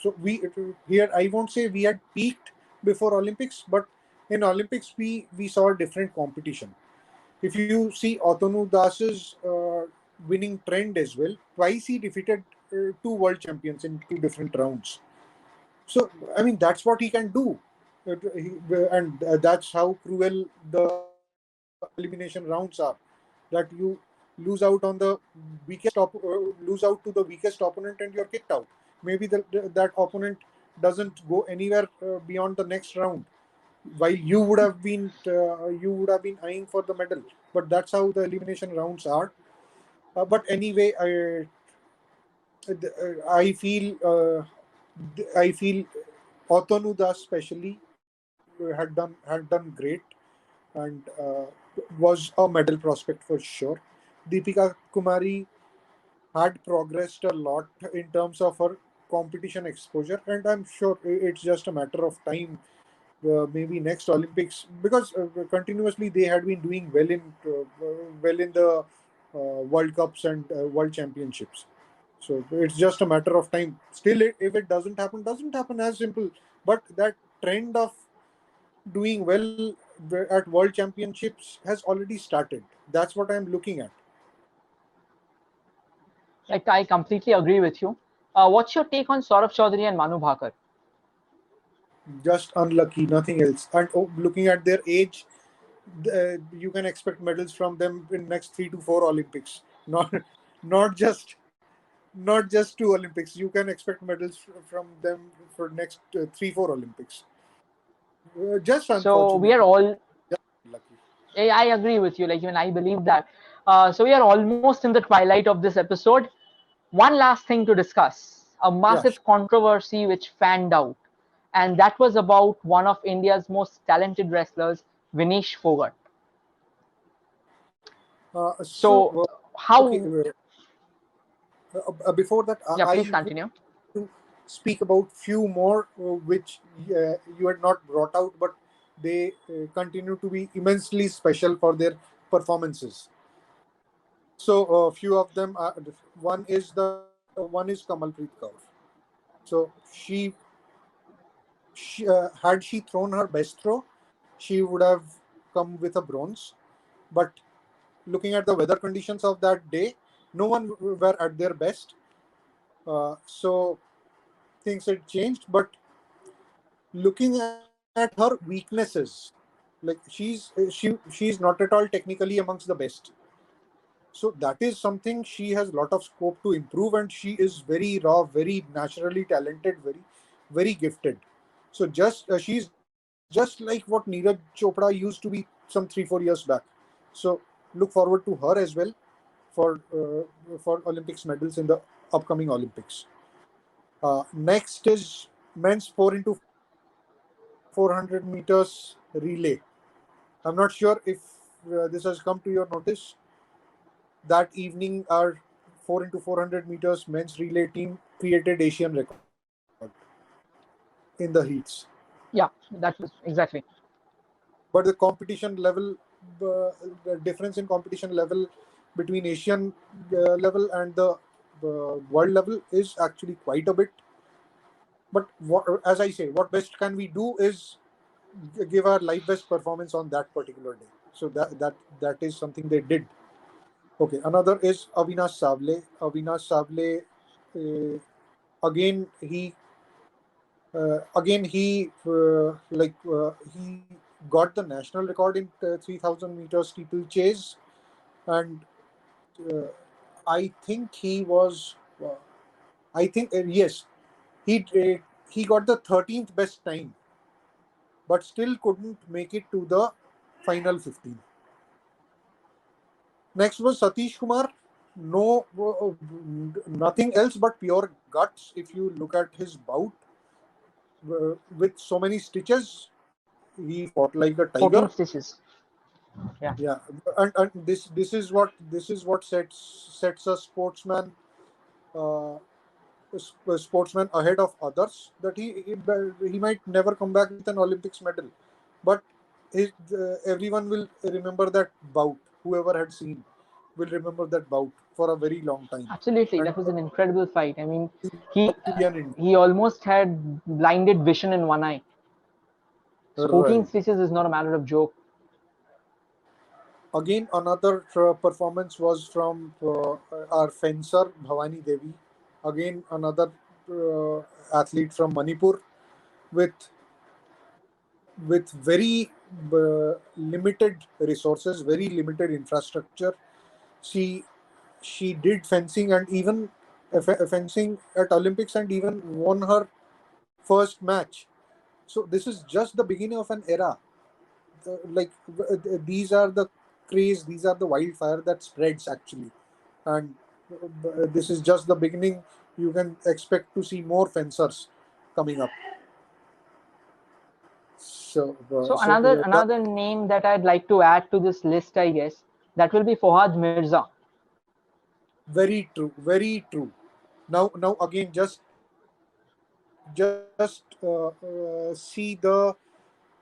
so we here I won't say we had peaked before Olympics, but in Olympics we saw a different competition. If you see Otonu Das's winning trend as well, twice he defeated two world champions in two different rounds. So, I mean, that's what he can do. And that's how cruel the elimination rounds are. That you lose out on the lose out to the weakest opponent and you're kicked out. Maybe that opponent doesn't go anywhere beyond the next round, while you would have been eyeing for the medal. But that's how the elimination rounds are. But anyway, I feel Otonuda especially had done great, and was a medal prospect for sure. Deepika Kumari had progressed a lot in terms of her competition exposure, and I'm sure it's just a matter of time. Maybe next Olympics, because continuously they had been doing well in the World Cups and World Championships. So it's just a matter of time. Still, if it doesn't happen as simple. But that trend of doing well at World Championships has already started. That's what I'm looking at. Like, I completely agree with you. What's your take on Saurabh Chaudhary and Manu Bhakar? Just unlucky, nothing else. And looking at their age, you can expect medals from them in next 3 to 4 Olympics. Not just not just 2 Olympics. You can expect medals from them for next 3 4 Olympics. Just So we unfortunate. are all, Just lucky. I agree with you. Like, even I believe that. So we are almost in the twilight of this episode. One last thing to discuss, a Yeah. massive controversy which fanned out, and that was about one of India's most talented wrestlers, Vinesh Fogart. So, Okay. how, Before that, yeah, please I would continue. to speak about few more which you had not brought out, but they continue to be immensely special for their performances. So few of them are. One is Kamalpreet Kaur. So she had she thrown her best throw, she would have come with a bronze. But looking at the weather conditions of that day, no one were at their best. So things had changed. But looking at her weaknesses, like she's not at all technically amongst the best. So that is something she has a lot of scope to improve, and she is very raw, very naturally talented, very gifted. So she's just like what Neeraj Chopra used to be some 3 4 years back. So look forward to her as well for Olympics medals in the upcoming Olympics. Next is men's 4x400 meters relay. I'm not sure if this has come to your notice. That evening, our 4x400 meters men's relay team created Asian record in the heats. Yeah, that was exactly. But the competition level, the difference in competition level between Asian level and the world level is actually quite a bit. But as I say, what best can we do is give our live best performance on that particular day. So that is something they did. Okay, another is Avinash Savle. Avinash Savle, again he got the national record in 3,000 meters steeplechase, and uh, I think he was. I think yes, he uh, he got the 13th best time, but still couldn't make it to the final 15. Next was Satish Kumar. No, nothing else but pure guts. If you look at his bout with so many stitches, he fought like a tiger. 14 stitches. Yeah. Yeah, and this is what sets a uh, sportsman ahead of others. That he might never come back with an Olympics medal, but everyone will remember that bout. Whoever had seen will remember that bout for a very long time. Absolutely, And that was an incredible fight. I mean, proud he to be an Indian. he almost had blinded vision in one eye. So 14 Right. stitches is not a matter of joke. Again, another performance was from our fencer Bhavani Devi. Again, another athlete from Manipur with very limited resources, very limited infrastructure. She she did fencing and even fencing at Olympics, and even won her first match. So this is just the beginning of an era. These are the craze, these are the wildfire that spreads actually, and this is just the beginning. You can expect to see more fencers coming up. So, So another name that I'd like to add to this list, I guess, that will be Fawad Mirza. very true, very true. Now again, just see the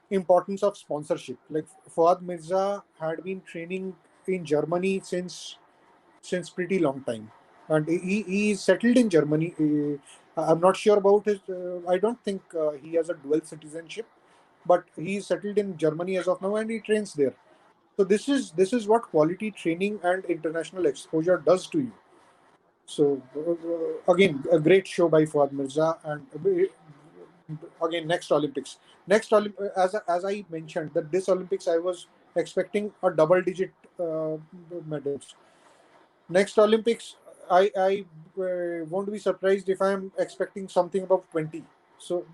importance of sponsorship. Like Fawad Mirza had been training in Germany since pretty long time, and he is settled in Germany. I'm not sure about his. I don't think he has a dual citizenship, but he is settled in Germany as of now, and he trains there. So this is what quality training and international exposure does to you. So again, a great show by Fuad Mirza, and again next Olympics. As I mentioned, that this Olympics I was expecting a double-digit medals. Next Olympics, I won't be surprised if I am expecting something above 20. So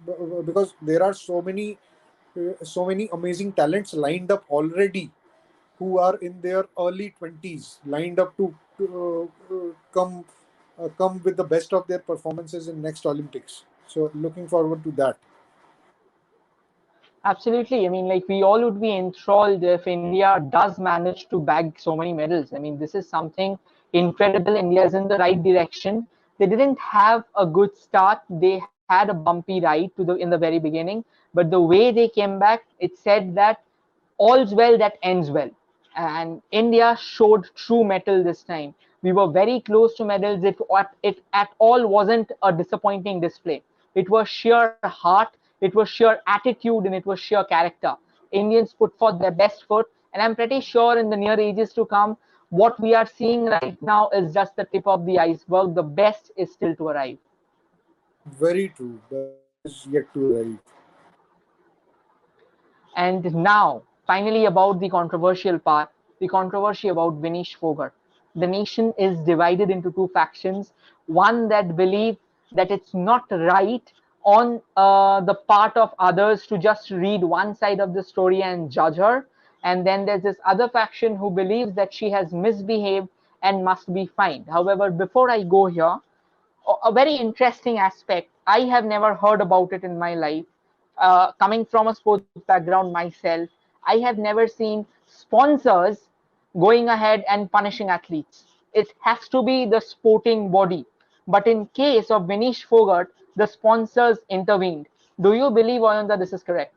because there are so many amazing talents lined up already, who are in their early 20s, lined up to come with the best of their performances in next Olympics. So looking forward to that. Absolutely. I mean, like we all would be enthralled if India does manage to bag so many medals. I mean, this is something incredible. India is in the right direction. They didn't have a good start. They had a bumpy ride in the very beginning, but the way they came back, it said that all's well that ends well. And India showed true mettle this time. We were very close to medals. It at all wasn't a disappointing display. It was sheer heart, it was sheer attitude, and it was sheer character. Indians put forth their best foot, and I'm pretty sure in the near ages to come, what we are seeing right now is just the tip of the iceberg. The best is still to arrive. Very true. The best is yet to arrive. And now, finally, about the controversial part, the controversy about Vinish Fogart. The nation is divided into two factions. One that believe that it's not right on the part of others to just read one side of the story and judge her. And then there's this other faction who believes that she has misbehaved and must be fined. However, before I go here, a very interesting aspect. I have never heard about it in my life. Coming from a sports background myself, I have never seen sponsors going ahead and punishing athletes. It has to be the sporting body. But in case of Vinish Fogart, the sponsors intervened. Do you believe, Ananda, this is correct?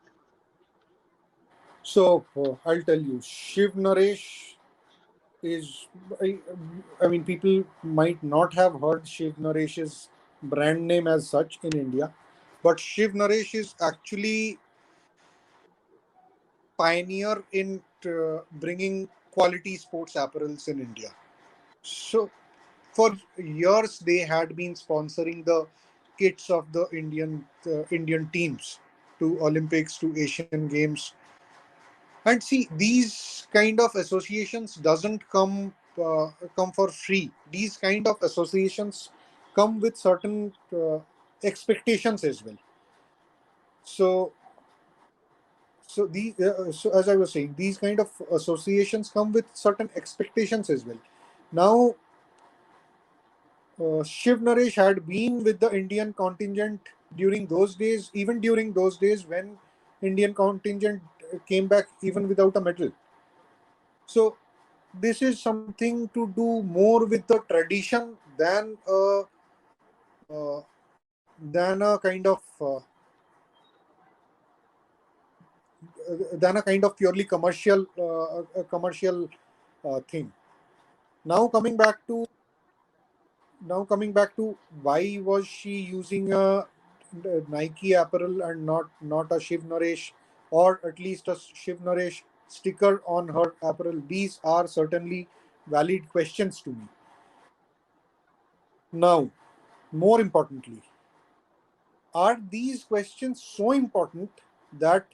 So I'll tell you, Shiv Naresh is. I, I mean, people might not have heard Shiv Naresh's brand name as such in India, but Shiv Naresh is actually pioneer in bringing quality sports apparels in India. So for years they had been sponsoring the kits of the Indian teams to Olympics, to Asian Games. And see, these kind of associations doesn't come for free. These kind of associations come with certain expectations as well. So so as I was saying, these kind of associations come with certain expectations as well. Now Shiv Naresh had been with the Indian contingent during those days, even during those days when Indian contingent came back even without a medal. So this is something to do more with the tradition uh, than a kind of purely commercial thing. Now coming back to why was she using a Nike apparel and not a Shiv Naresh, or at least a Shiv Naresh sticker on her apparel? These are certainly valid questions to me. Now, more importantly, are these questions so important that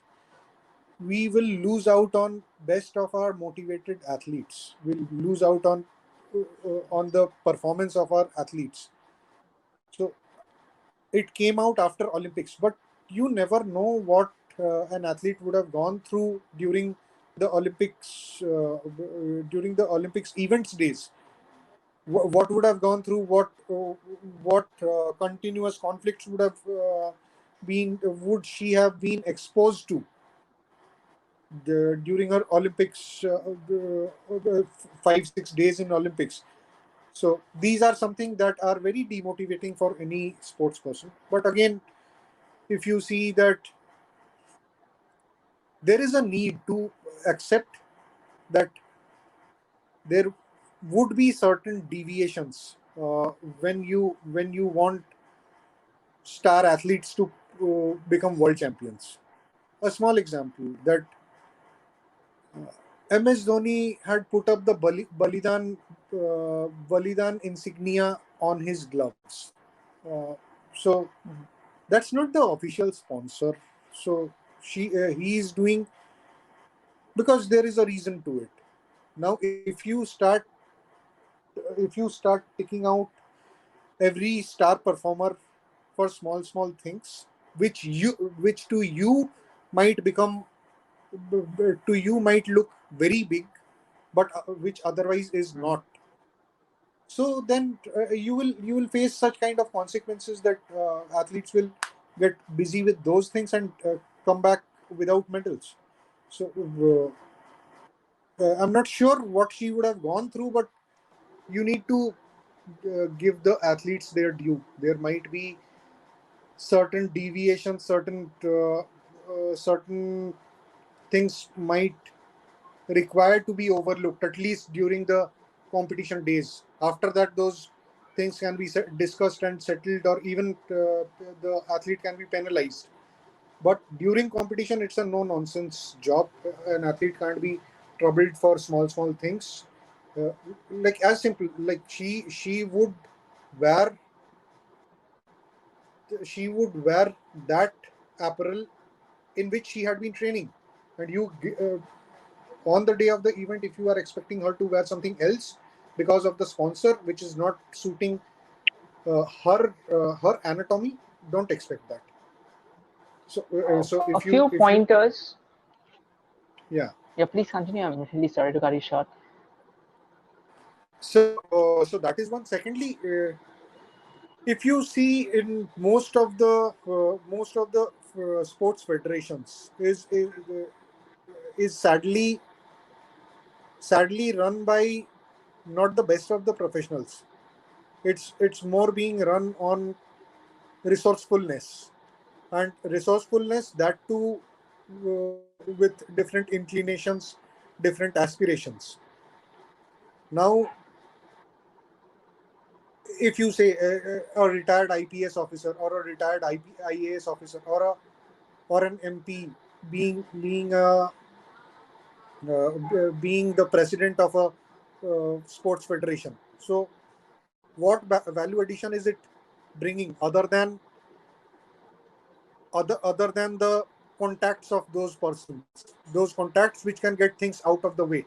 we will lose out on best of our motivated athletes? We'll lose out on the performance of our athletes. So it came out after Olympics, but you never know what an athlete would have gone through the Olympics during the Olympics events days. What would have gone through, what continuous conflicts would she have been exposed to during her Olympics 5-6 days in Olympics. So these are something that are very demotivating for any sports person. But again, if you see that there is a need to accept that there would be certain deviations when you want star athletes to become world champions. A small example that MS Dhoni had put up the Balidan insignia on his gloves. So that's not the official sponsor. So he is doing because there is a reason to it. Now, if you start picking out every star performer for small things, which to you might become to you might look very big, but which otherwise is not. So then you will face such kind of consequences that athletes will get busy with those things and come back without medals. So I'm not sure what she would have gone through, but you need to give the athletes their due. There might be certain deviations, certain things might require to be overlooked, at least during the competition days. After that, those things can be discussed and settled, or even the athlete can be penalized. But during competition, it's a no nonsense job. An athlete can't be troubled for small things. uh, like as simple, like wear she would wear that apparel in which she had been training, and on the day of the event, if you are expecting her to wear something else because of the sponsor which is not suiting her anatomy, don't expect that. So A if you few if you pointers. yeah. Yeah, please continue. I'm really sorry to cut you short. So that is one. Secondly, if you see in most of the sports federations is sadly run by not the best of the professionals. It's more being run on resourcefulness, and resourcefulness, that too with different inclinations, different aspirations. Now, if you say a retired IPS officer or a retired IAS officer or an MP being the president of a sports federation. So, what value addition is it bringing other than the contacts of those persons, those contacts which can get things out of the way,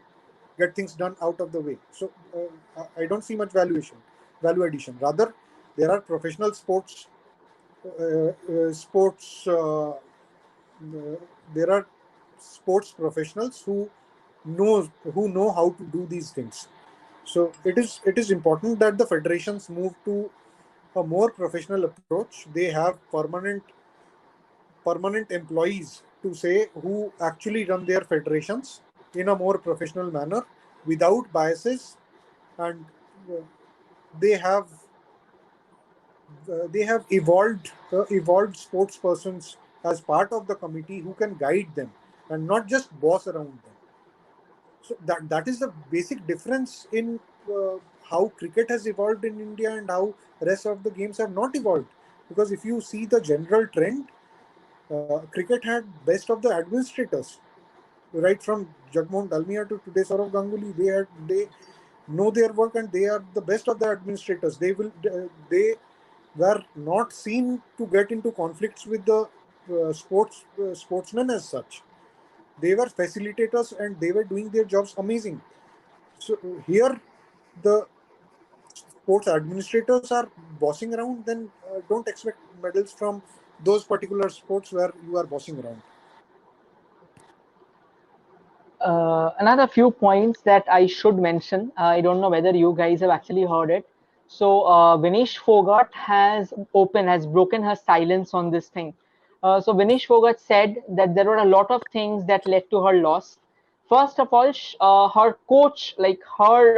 get things done out of the way. So I don't see much value addition. Rather, there are professional sports there are sports professionals who know how to do these things. So it is important that the federations move to a more professional approach. They have permanent employees to say who actually run their federations in a more professional manner without biases, and uh, they have evolved sports persons as part of the committee who can guide them and not just boss around them. So that is the basic difference in how cricket has evolved in India and how rest of the games have not evolved. Because if you see the general trend, cricket had best of the administrators, right from Jagmohan Dalmia to today Saurav Ganguly. They know their work and they are the best of the administrators. They were not seen to get into conflicts with the sportsmen as such. They were facilitators and they were doing their jobs amazing. So here the sports administrators are bossing around, then don't expect medals from those particular sports where you are bossing around. Another few points that I should mention. I don't know whether you guys have actually heard it. So Vinesh Fogart has broken her silence on this thing. So Vinesh Fogart said that there were a lot of things that led to her loss. First of all, her coach, like her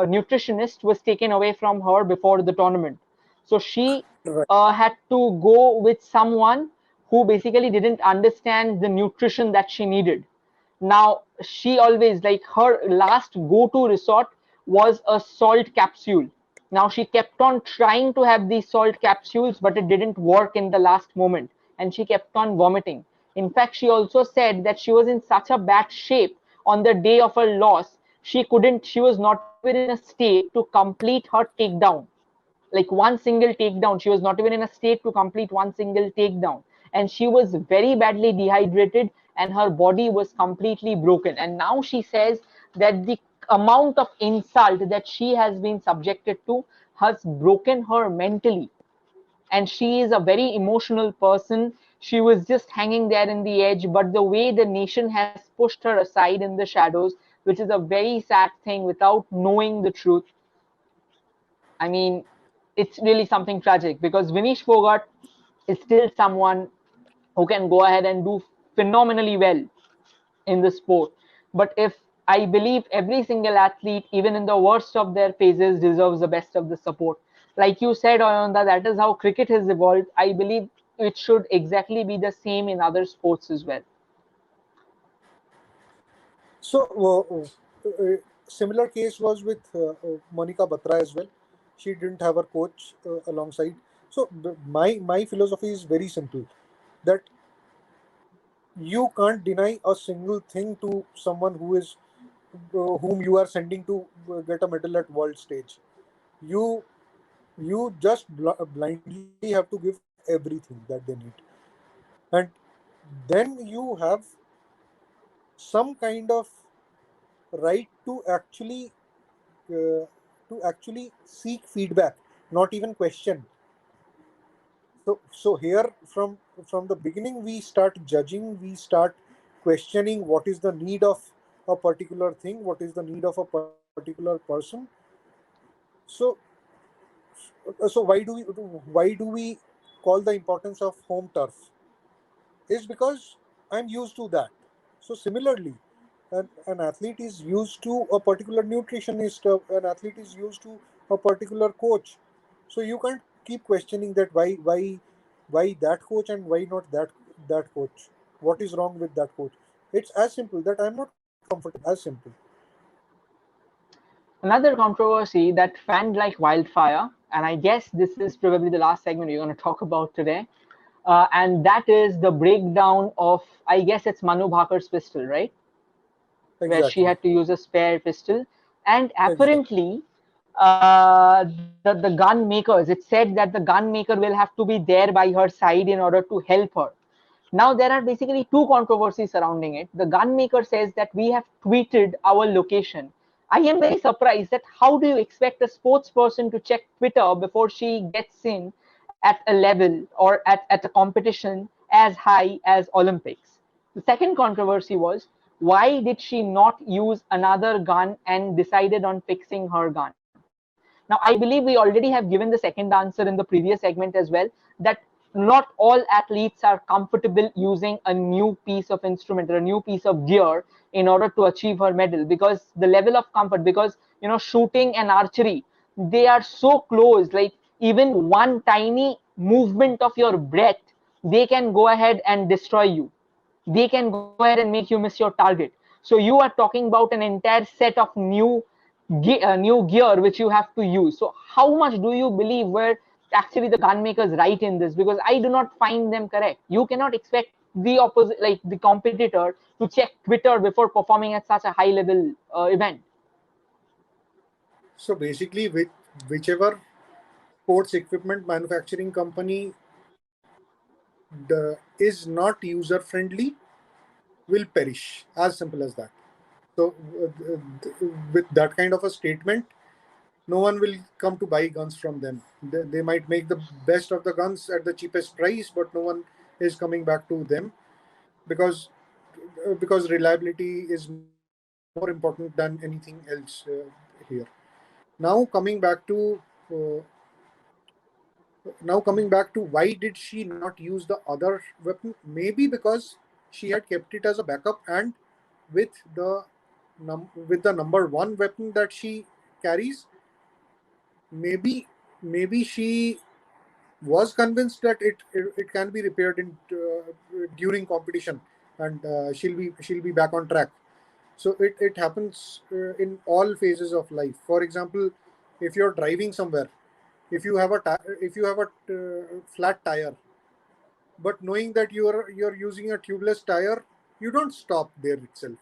nutritionist, was taken away from her before the tournament. So she Right. had to go with someone who basically didn't understand the nutrition that she needed. Now, she always, like, her last go-to resort was a salt capsule. Now, she kept on trying to have these salt capsules, but it didn't work in the last moment, and she kept on vomiting. In fact, she also said that she was in such a bad shape on the day of her loss, she was not even in a state to complete her takedown, like one single takedown. She was not even in a state to complete one single takedown. And she was very badly dehydrated and her body was completely broken. And now she says that the amount of insult that she has been subjected to has broken her mentally. And she is a very emotional person. She was just hanging there in the edge, but the way the nation has pushed her aside in the shadows, which is a very sad thing without knowing the truth. I mean, it's really something tragic because Vinesh Fogart is still someone who can go ahead and do phenomenally well in the sport. But if I believe every single athlete, even in the worst of their phases, deserves the best of the support. Like you said, Ayanda, that is how cricket has evolved. I believe it should exactly be the same in other sports as well. So, similar case was with Monica Batra as well. She didn't have her coach alongside. So, my philosophy is very simple, that you can't deny a single thing to someone whom you are sending to get a medal at world stage. You you just blindly have to give everything that they need, and then you have some kind of right uh, to actually seek feedback, not even question. So here, from the beginning, we start judging, we start questioning what is the need of a particular thing, what is the need of a particular person. So why do we call the importance of home turf? Is because I'm used to that. So similarly, an athlete is used to a particular nutritionist, an athlete is used to a particular coach. So you can't keep questioning that why that coach and why not that coach. What is wrong with that coach? It's as simple that I'm not comfortable. As simple. Another controversy that fanned like wildfire, and I guess this is probably the last segment we're going to talk about today, and that is the breakdown of, I guess it's Manu Bhakar's pistol, right? Where she Exactly. had to use a spare pistol. And Exactly. apparently, the gun makers, it said that the gun maker will have to be there by her side in order to help her. Now, there are basically two controversies surrounding it. The gun maker says that we have tweeted our location. I am very surprised that how do you expect a sports person to check Twitter before she gets in at a level or at a competition as high as Olympics? The second controversy was why did she not use another gun and decided on fixing her gun? Now, I believe we already have given the second answer in the previous segment as well, that not all athletes are comfortable using a new piece of instrument or a new piece of gear in order to achieve her medal, because the level of comfort, because shooting and archery, they are so close, like even one tiny movement of your breath, they can go ahead and destroy you. They can go ahead and make you miss your target. So you are talking about an entire set of new gear which you have to use. So how much do you believe were actually the gun makers right in this? Because I do not find them correct. You cannot expect the opposite, like the competitor, to check Twitter before performing at such a high level event. So basically, with whichever sports equipment manufacturing company is not user friendly will perish. As simple as that. So, with that kind of a statement, no one will come to buy guns from them. They might make the best of the guns at the cheapest price, but no one is coming back to them because reliability is more important than anything else here. Now uh, coming back to why did she not use the other weapon? Maybe because she had kept it as a backup, and with the with the number one weapon that she carries, maybe she was convinced that it can be repaired in during competition, and she'll be back on track. So it happens in all phases of life. For example, if you're driving somewhere, if you have a flat tire, but knowing that you're using a tubeless tire, you don't stop there itself.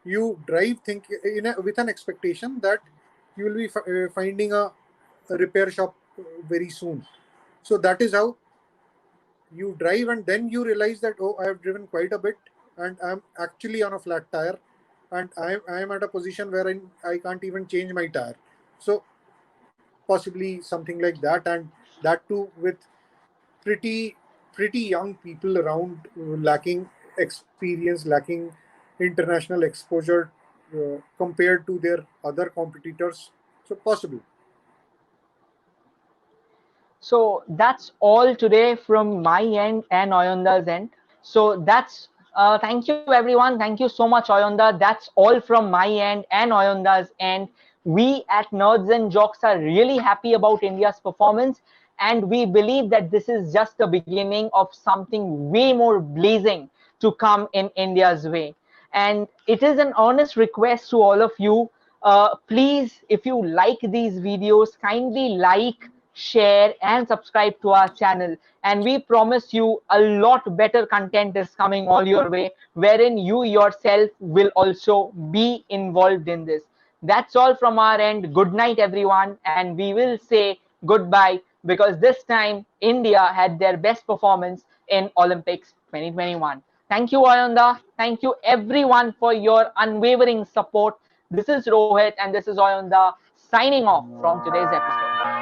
You drive with an expectation that you will be finding a repair shop very soon. So that is how you drive, and then you realize that, oh, I have driven quite a bit and I'm actually on a flat tire, and I am at a position where I can't even change my tire. So possibly something like that, and that too with pretty young people around, lacking experience, lacking international exposure compared to their other competitors. So possible. So that's all today from my end and Oyonda's end. So that's thank you everyone. Thank you so much, Oyonda. That's all from my end and Oyonda's end. We at Nerds and Jocks are really happy about India's performance, and we believe that this is just the beginning of something way more blazing to come in India's way. And it is an earnest request to all of you. Please, if you like these videos, kindly like, share, and subscribe to our channel. And we promise you a lot better content is coming all your way, wherein you yourself will also be involved in this. That's all from our end. Good night, everyone. And we will say goodbye because this time India had their best performance in Olympics 2021. Thank you, Oyonda. Thank you, everyone, for your unwavering support. This is Rohit and this is Oyonda signing off from today's episode.